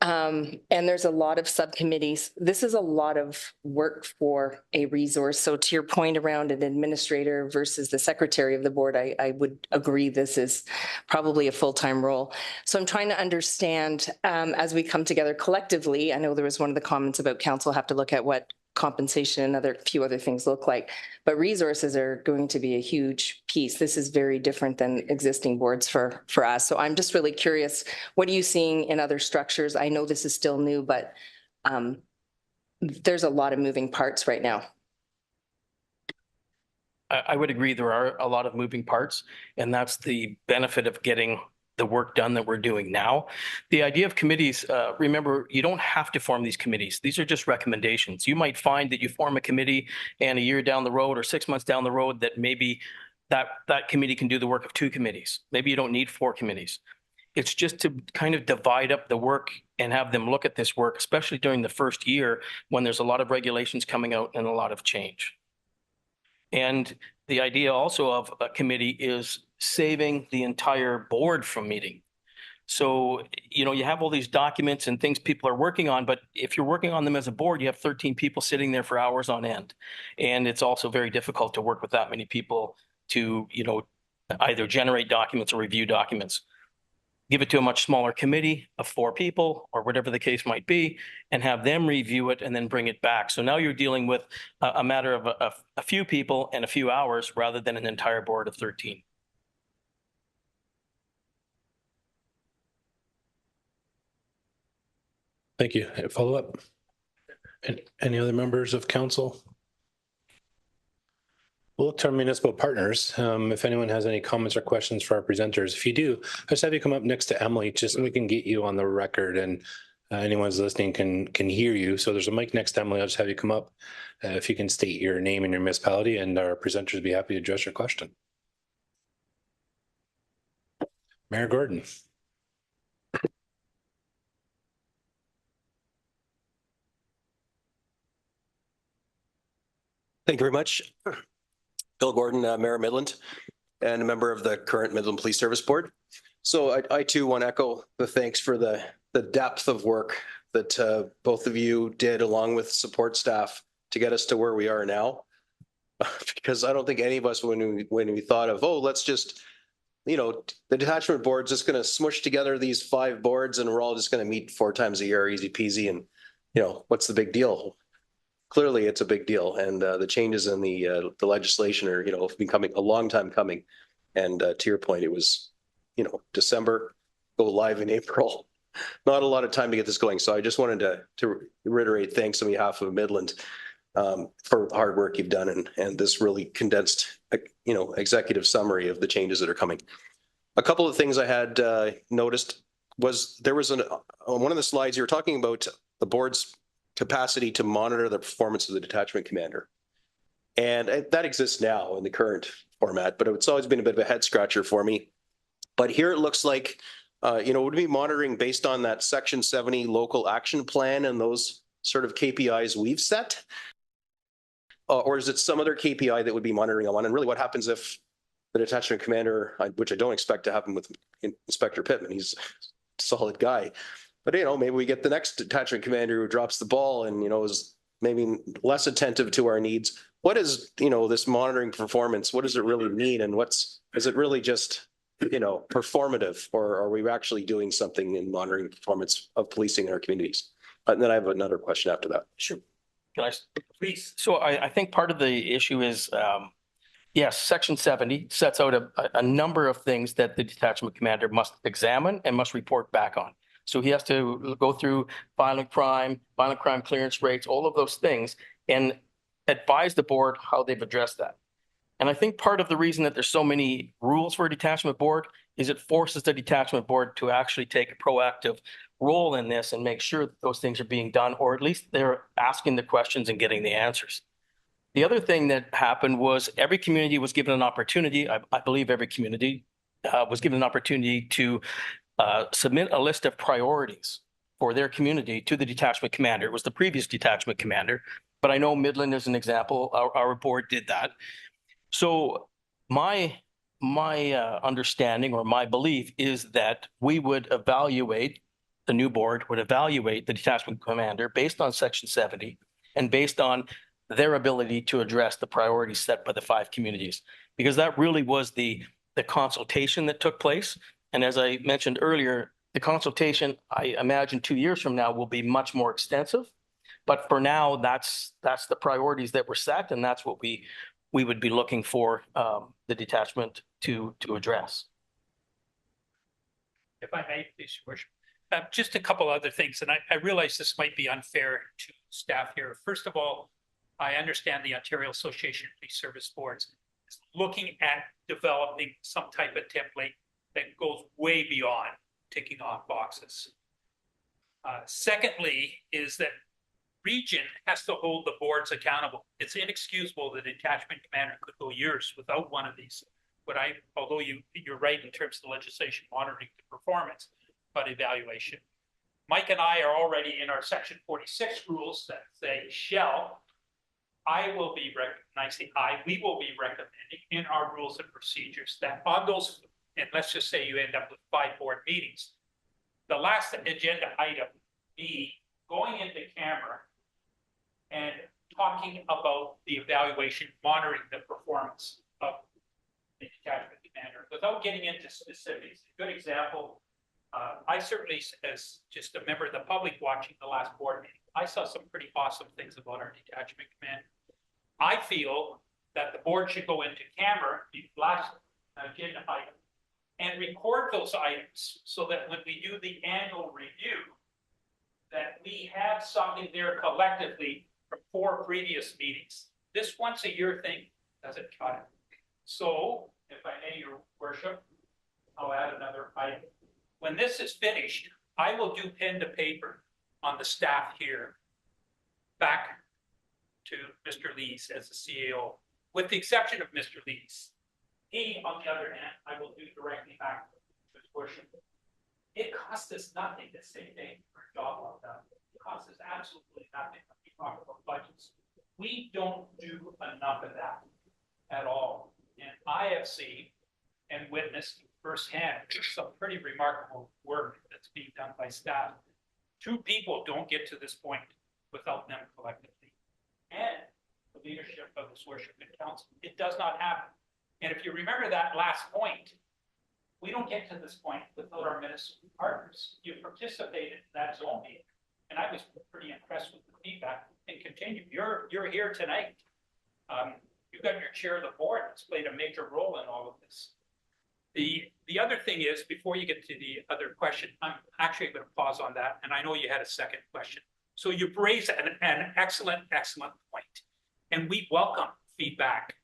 And there's a lot of subcommittees. This is a lot of work for a resource. So to your point around an administrator versus the secretary of the board, I would agree this is probably a full-time role. So I'm trying to understand as we come together collectively, I know there was one of the comments about council have to look at what compensation and few other things look like, but resources are going to be a huge piece. This is very different than existing boards for us. So I'm just really curious, what are you seeing in other structures? I know this is still new, but there's a lot of moving parts right now. I would agree there are a lot of moving parts, and that's the benefit of getting the work done that we're doing now. The idea of committees, remember, you don't have to form these committees. These are just recommendations. You might find that you form a committee and a year down the road or 6 months down the road that maybe that committee can do the work of 2 committees. Maybe you don't need 4 committees. It's just to kind of divide up the work and have them look at this work, especially during the first year when there's a lot of regulations coming out and a lot of change. And the idea also of a committee is saving the entire board from meeting. So, you know, you have all these documents and things people are working on, but if you're working on them as a board, you have 13 people sitting there for hours on end. And it's also very difficult to work with that many people to, you know, either generate documents or review documents. Give it to a much smaller committee of 4 people or whatever the case might be, and have them review it and then bring it back. So now you're dealing with a matter of a few people and a few hours rather than an entire board of 13. Thank you. Follow up? Any other members of council? We'll look to our municipal partners. If anyone has any comments or questions for our presenters, if you do, I just have you come up next to Emily, just so we can get you on the record and anyone who's listening can hear you. So there's a mic next to Emily. I'll just have you come up. If you can state your name and your municipality, and our presenters will be happy to address your question. Mayor Gordon. Thank you very much. Bill Gordon, Mayor of Midland, and a member of the current Midland Police Service Board. So I too want to echo the thanks for the depth of work that both of you did along with support staff to get us to where we are now. Because I don't think any of us, when we thought of, oh, let's just, you know, the detachment board's just going to smush together these 5 boards and we're all just going to meet 4 times a year, easy peasy. And, you know, what's the big deal? Clearly, it's a big deal, and the changes in the legislation are, you know, been coming a long time coming. And to your point, it was, you know, December, go live in April. Not a lot of time to get this going. So I just wanted to reiterate thanks on behalf of Midland for the hard work you've done and this really condensed, you know, executive summary of the changes that are coming. A couple of things I had noticed was there was on one of the slides you were talking about the board's capacity to monitor the performance of the detachment commander. And that exists now in the current format, but it's always been a bit of a head scratcher for me. But here it looks like, you know, would be monitoring based on that Section 70 local action plan and those sort of KPIs we've set? Or is it some other KPI that would be monitoring on? And really what happens if the detachment commander, which I don't expect to happen with Inspector Pittman, he's a solid guy, but, you know, maybe we get the next detachment commander who drops the ball and, you know, is maybe less attentive to our needs. What is, you know, this monitoring performance? What does it really mean? And is it really just, you know, performative, or are we actually doing something in monitoring performance of policing in our communities? And then I have another question after that. Sure. Can I, please? So I think part of the issue is, yes, Section 70 sets out a number of things that the detachment commander must examine and must report back on. So he has to go through violent crime clearance rates, all of those things. And advise the board how they've addressed that. And I think part of the reason that there's so many rules for a detachment board is it forces the detachment board to actually take a proactive role in this and make sure that those things are being done, or at least they're asking the questions and getting the answers. The other thing that happened was every community was given an opportunity. I believe every community was given an opportunity to submit a list of priorities for their community to the detachment commander. It was the previous detachment commander, but I know Midland is an example. Our board did that. So my understanding or my belief is that we would evaluate, the new board would evaluate the detachment commander based on Section 70 and based on their ability to address the priorities set by the 5 communities, because that really was the consultation that took place. And as I mentioned earlier, the consultation, I imagine 2 years from now, will be much more extensive. But for now, that's the priorities that were set, and that's what we would be looking for the detachment to address. If I may, please, Your Worship. Just a couple other things, and I realize this might be unfair to staff here. First of all, I understand the Ontario Association of Police Service Boards is looking at developing some type of template that goes way beyond ticking off boxes. Secondly, is that region has to hold the boards accountable. It's inexcusable that a detachment commander could go years without one of these. But although you're right in terms of the legislation monitoring the performance, but evaluation. Mike and I are already in our Section 46 rules that say we will be recommending in our rules and procedures that on those, and let's just say you end up with 5 board meetings, the last agenda item be going into camera and talking about the evaluation, monitoring the performance of the detachment commander without getting into specifics. A good example, I certainly, as just a member of the public watching the last board meeting, I saw some pretty awesome things about our detachment commander. I feel that the board should go into camera, the last agenda item, and record those items so that when we do the annual review, that we have something there collectively from 4 previous meetings. This once a year thing doesn't cut it. So, if I may, Your Worship, I'll add another item. When this is finished, I will do pen to paper on the staff here back to Mr. Lees as the CAO, with the exception of Mr. Lees. He, on the other hand, I will do directly back to His Worship. It costs us nothing to say thank you for a job well done. It costs us absolutely nothing when we talk about budgets. We don't do enough of that at all. And I have seen and witnessed firsthand some pretty remarkable work that's being done by staff. 2 people don't get to this point without them collectively. And the leadership of His Worship and Council, it does not happen. And if you remember that last point, we don't get to this point without our municipal partners. You participated in that zone meeting, and I was pretty impressed with the feedback. And continue. You're here tonight. You've got your chair of the board that's played a major role in all of this. The other thing is, before you get to the other question, I'm actually going to pause on that, and I know you had a second question. So you've raised an excellent point, and we welcome feedback.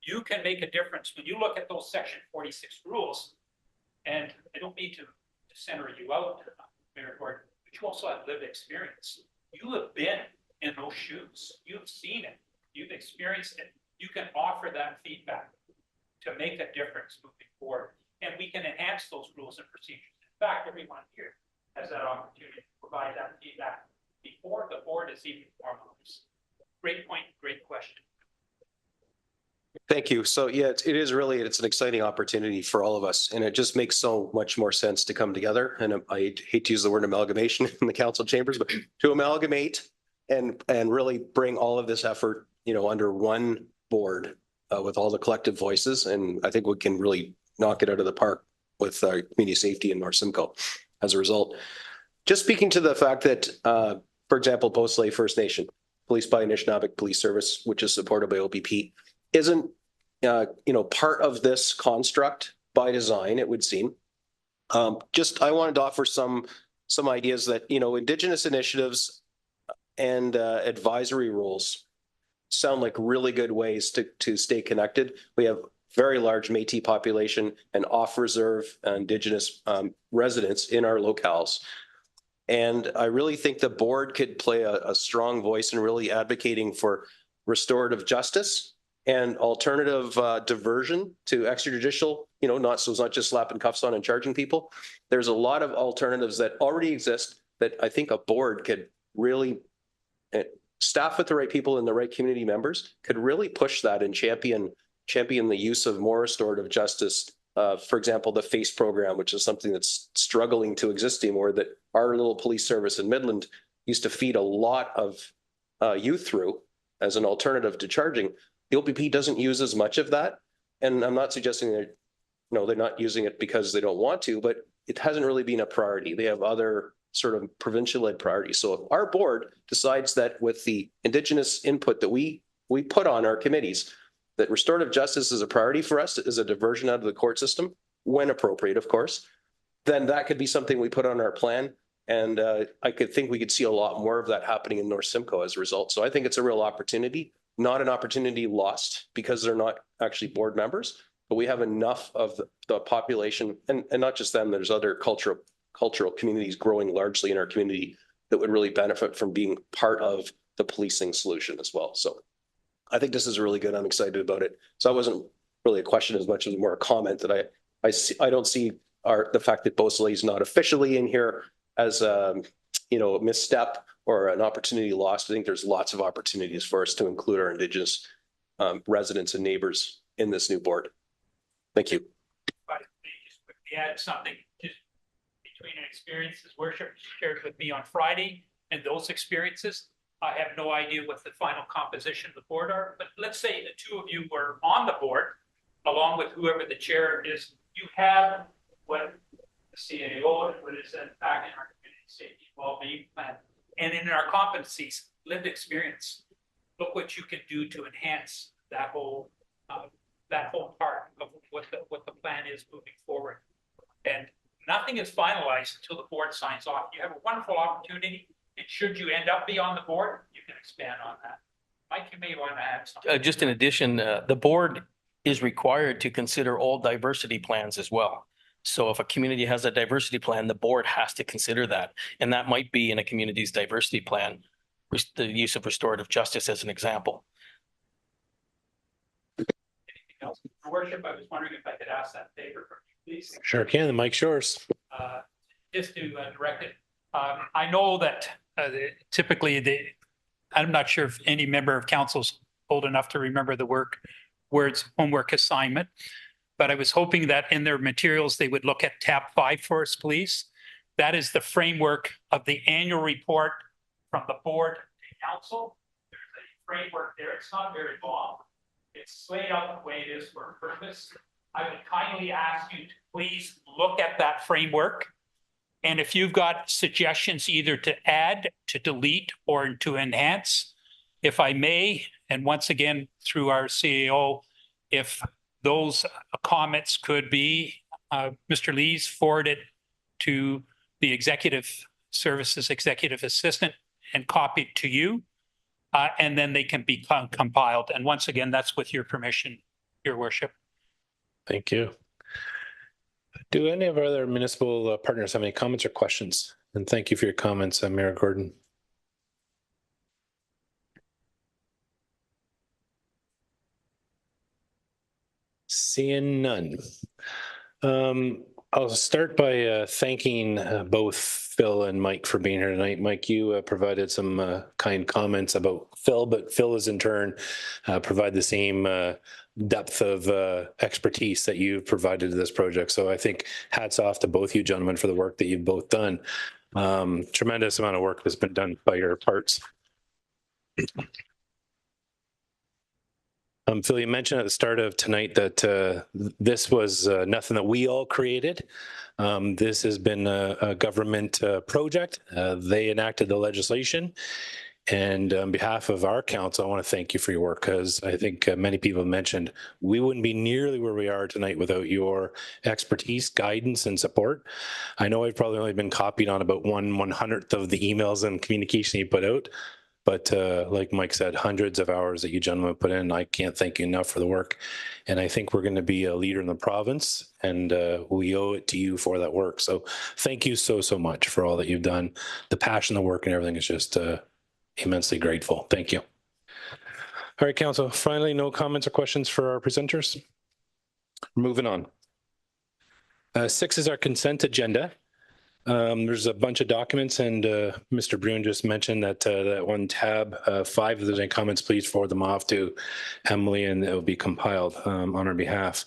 You can make a difference when you look at those Section 46 rules. And I don't mean to center you out, Mayor Gordon, but you also have lived experience. You have been in those shoes. You've seen it. You've experienced it. You can offer that feedback to make a difference moving forward. And we can enhance those rules and procedures. In fact, everyone here has that opportunity to provide that feedback before the board is even formalized. Great point, great question. Thank you. So yeah, it's an exciting opportunity for all of us, and it just makes so much more sense to come together. And I hate to use the word amalgamation in the council chambers, but to amalgamate and really bring all of this effort, under one board with all the collective voices. And I think we can really knock it out of the park with community safety in North Simcoe as a result. Just speaking to the fact that, for example, Post Slave First Nation, Police by Anishinaabeg Police Service, which is supported by OPP, isn't part of this construct by design, it would seem. I wanted to offer some ideas that Indigenous initiatives and advisory roles sound like really good ways to stay connected. We have very large Métis population and off-reserve Indigenous residents in our locales. And I really think the board could play a strong voice in really advocating for restorative justice and alternative diversion to extrajudicial, not so it's not just slapping cuffs on and charging people. There's a lot of alternatives that already exist that I think a board could really, staff with the right people and the right community members could really push that and champion the use of more restorative justice. For example, the FACE program, which is something that's struggling to exist anymore, that our little police service in Midland used to feed a lot of youth through as an alternative to charging. The OPP doesn't use as much of that. And I'm not suggesting that, they're not using it because they don't want to, but it hasn't really been a priority. They have other sort of provincial-led priorities. So if our board decides that with the Indigenous input that we put on our committees, that restorative justice is a priority for us, as a diversion out of the court system, when appropriate, of course, then that could be something we put on our plan. And I could think we could see a lot more of that happening in North Simcoe as a result. So I think it's a real opportunity, not an opportunity lost because they're not actually board members, but we have enough of the population, and not just them, there's other cultural communities growing largely in our community that would really benefit from being part of the policing solution as well. So I think this is really good. I'm excited about it. So that wasn't really a question as much as more a comment that I don't see the fact that Beausoleil is not officially in here as a misstep or an opportunity lost. I think there's lots of opportunities for us to include our Indigenous residents and neighbors in this new board. Thank you. But just quickly add something just between experiences worship shared with me on Friday and those experiences. I have no idea what the final composition of the board are, but let's say the two of you were on the board, along with whoever the chair is. You have what the CAO, what is in fact in our community safety well-being plan, and in our competencies, lived experience. Look what you can do to enhance that whole part of what the plan is moving forward. And nothing is finalized until the board signs off. You have a wonderful opportunity. And should you end up be on the board, you can expand on that. Mike, you may want to add something. Just in addition, the board is required to consider all diversity plans as well. So if a community has a diversity plan, the board has to consider that. And that might be in a community's diversity plan, the use of restorative justice as an example. Anything else? Your Worship, I was wondering if I could ask that favor from you, please. Sure can. The mic's yours. Just to direct it. I know that typically I'm not sure if any member of council's old enough to remember the words homework assignment, but I was hoping that in their materials, they would look at tab 5 for us, please. That is the framework of the annual report from the board to council. There's a framework there. It's not very long. It's laid out the way it is for a purpose. I would kindly ask you to please look at that framework. And if you've got suggestions either to add, to delete, or to enhance, if I may, and once again, through our CEO, if those comments could be, Mr. Lees, forwarded to the Executive Services Executive Assistant and copied to you, and then they can be compiled. And once again, that's with your permission, Your Worship. Thank you. Do any of our other municipal partners have any comments or questions? And thank you for your comments, Mayor Gordon. Seeing none. I'll start by thanking both Phil and Mike for being here tonight. Mike, you provided some kind comments about Phil, but Phil is in turn provide the same depth of expertise that you've provided to this project. So I think hats off to both you gentlemen for the work that you've both done. Tremendous amount of work has been done by your parts. Phil, you mentioned at the start of tonight that this was nothing that we all created. This has been a government project. They enacted the legislation. And on behalf of our council, I want to thank you for your work, because I think many people have mentioned we wouldn't be nearly where we are tonight without your expertise, guidance, and support. I know I've probably only been copied on about 1/100th of the emails and communication you put out, But like Mike said, hundreds of hours that you gentlemen put in. I can't thank you enough for the work. And I think we're going to be a leader in the province, and we owe it to you for that work. So thank you so, so much for all that you've done. The passion, the work, and everything is just immensely grateful. Thank you. All right, Council. Finally, no comments or questions for our presenters. Moving on. 6 is our consent agenda. There's a bunch of documents, and Mr. Brune just mentioned that that one tab 5. If there's any comments, please forward them off to Emily, and it will be compiled on our behalf.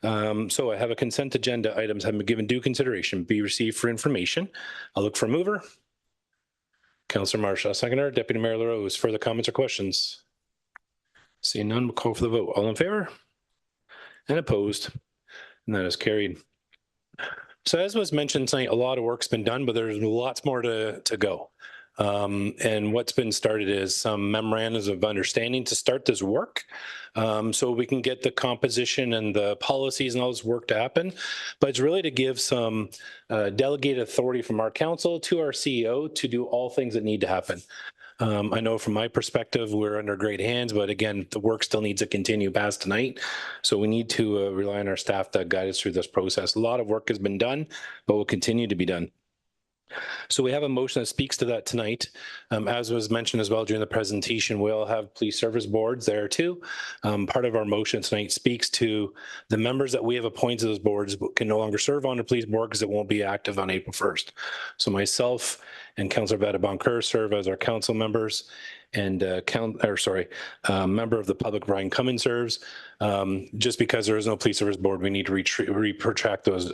So I have a consent agenda. Items have been given due consideration, be received for information. I'll look for a mover. Councillor Marshall, seconder. Deputy Mayor LaRose, further comments or questions? Seeing none, we'll call for the vote. All in favor? And opposed? And that is carried. So as was mentioned tonight, a lot of work's been done, but there's lots more to go. And what's been started is some memorandums of understanding to start this work. So we can get the composition and the policies and all this work to happen. But it's really to give some delegated authority from our council to our CEO to do all things that need to happen. I know from my perspective, we're under great hands, but again, the work still needs to continue past tonight. So we need to rely on our staff to guide us through this process. A lot of work has been done, but will continue to be done. So we have a motion that speaks to that tonight. As was mentioned as well during the presentation, we'll have police service boards there too. Part of our motion tonight speaks to the members that we have appointed to those boards can no longer serve on the police board because it won't be active on April 1st. So myself and Councillor Vada-Boncoeur serve as our council members, and member of the public, Brian Cummins, serves. Just because there is no police service board, we need to retract those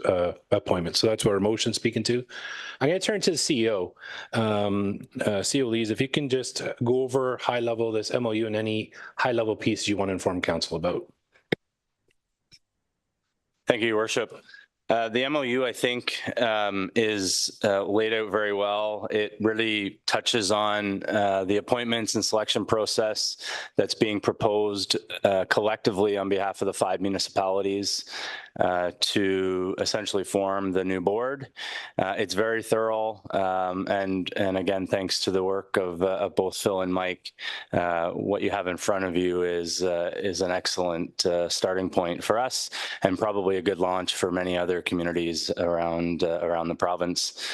appointments. So that's what our motion's speaking to. I'm going to turn to the CEO. CEO Lees, if you can just go over high level this MOU and any high level piece you want to inform council about. Thank you, Your Worship. The MOU, I think, is laid out very well. It really touches on the appointments and selection process that's being proposed collectively on behalf of the 5 municipalities to essentially form the new board. It's very thorough, and again, thanks to the work of both Phil and Mike, what you have in front of you is an excellent starting point for us, and probably a good launch for many other communities around the province.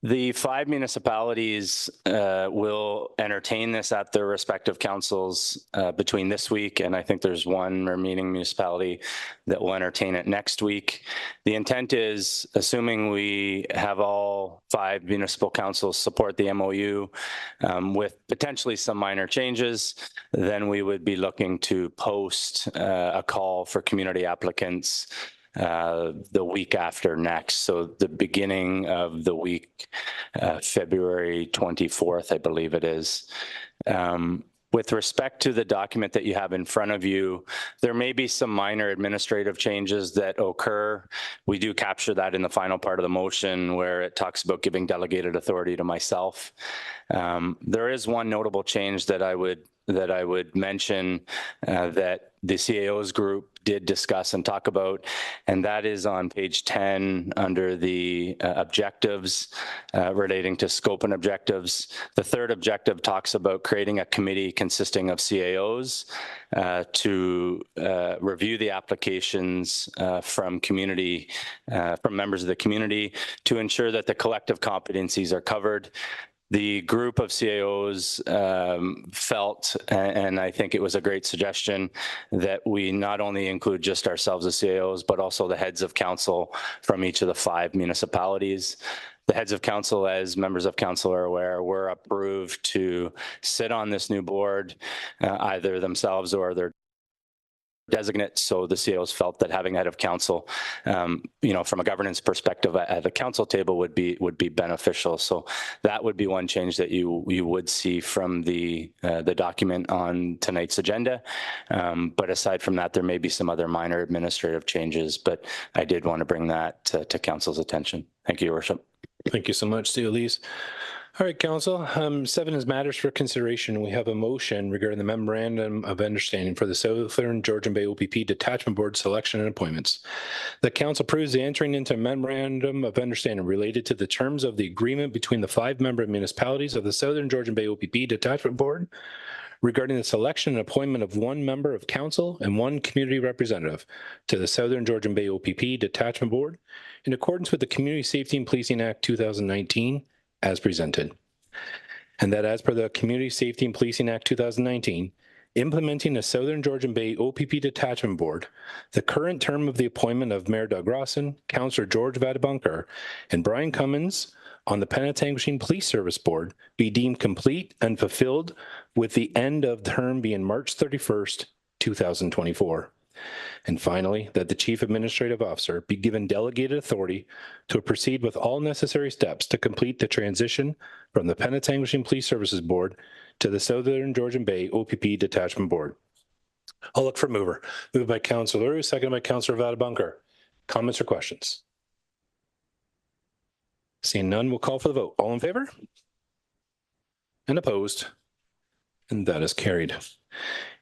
The 5 municipalities will entertain this at their respective councils between this week, and I think there's one remaining municipality that will entertain it next week. The intent is, assuming we have all 5 municipal councils support the MOU with potentially some minor changes, then we would be looking to post a call for community applicants the week after next. So the beginning of the week, February 24th, I believe it is. With respect to the document that you have in front of you, there may be some minor administrative changes that occur. We do capture that in the final part of the motion where it talks about giving delegated authority to myself. There is one notable change that I would mention that the CAOs group did discuss and talk about, and that is on page 10 under the objectives relating to scope and objectives. The 3rd objective talks about creating a committee consisting of CAOs to review the applications from members of the community to ensure that the collective competencies are covered. The group of CAOs felt, and I think it was a great suggestion, that we not only include just ourselves as CAOs, but also the heads of council from each of the 5 municipalities. The heads of council, as members of council are aware, were approved to sit on this new board, either themselves or their designate. So the CAOs felt that having head of council, from a governance perspective at the council table would be beneficial. So that would be one change that you would see from the document on tonight's agenda. But aside from that, there may be some other minor administrative changes, but I did want to bring that to council's attention. Thank you, Your Worship. Thank you so much, CEO Lees. All right, council. 7 is matters for consideration. We have a motion regarding the memorandum of understanding for the Southern Georgian Bay OPP Detachment Board selection and appointments. The council approves the entering into a memorandum of understanding related to the terms of the agreement between the 5-member municipalities of the Southern Georgian Bay OPP Detachment Board regarding the selection and appointment of 1 member of council and 1 community representative to the Southern Georgian Bay OPP Detachment Board in accordance with the Community Safety and Policing Act 2019 as presented. And that as per the Community Safety and Policing Act 2019, implementing the Southern Georgian Bay OPP Detachment Board, the current term of the appointment of Mayor Doug Rawson, Councillor George Vadabunker, and Brian Cummins on the Penetanguishene Police Service Board be deemed complete and fulfilled, with the end of term being March 31st, 2024. And finally, that the Chief Administrative Officer be given delegated authority to proceed with all necessary steps to complete the transition from the Penetanguishene Police Services Board to the Southern Georgian Bay OPP Detachment Board. I'll look for mover. Moved by Councillor Leroux, seconded by Councillor Vadabunker. Comments or questions? Seeing none, we'll call for the vote. All in favor? And opposed? And that is carried.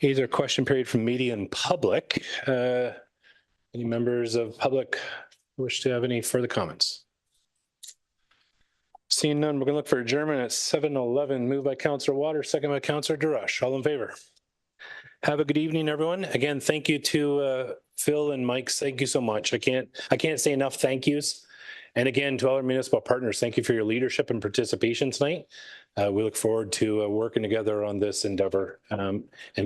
Is there a question period from media and public? Any members of public wish to have any further comments? Seeing none, we're going to look for adjournment at 7:11. Moved by Councillor Waters, second by Councillor Durush. All in favor? Have a good evening, everyone. Again, thank you to Phil and Mike. Thank you so much. I can't say enough thank yous. And again, to all our municipal partners, thank you for your leadership and participation tonight. We look forward to working together on this endeavor and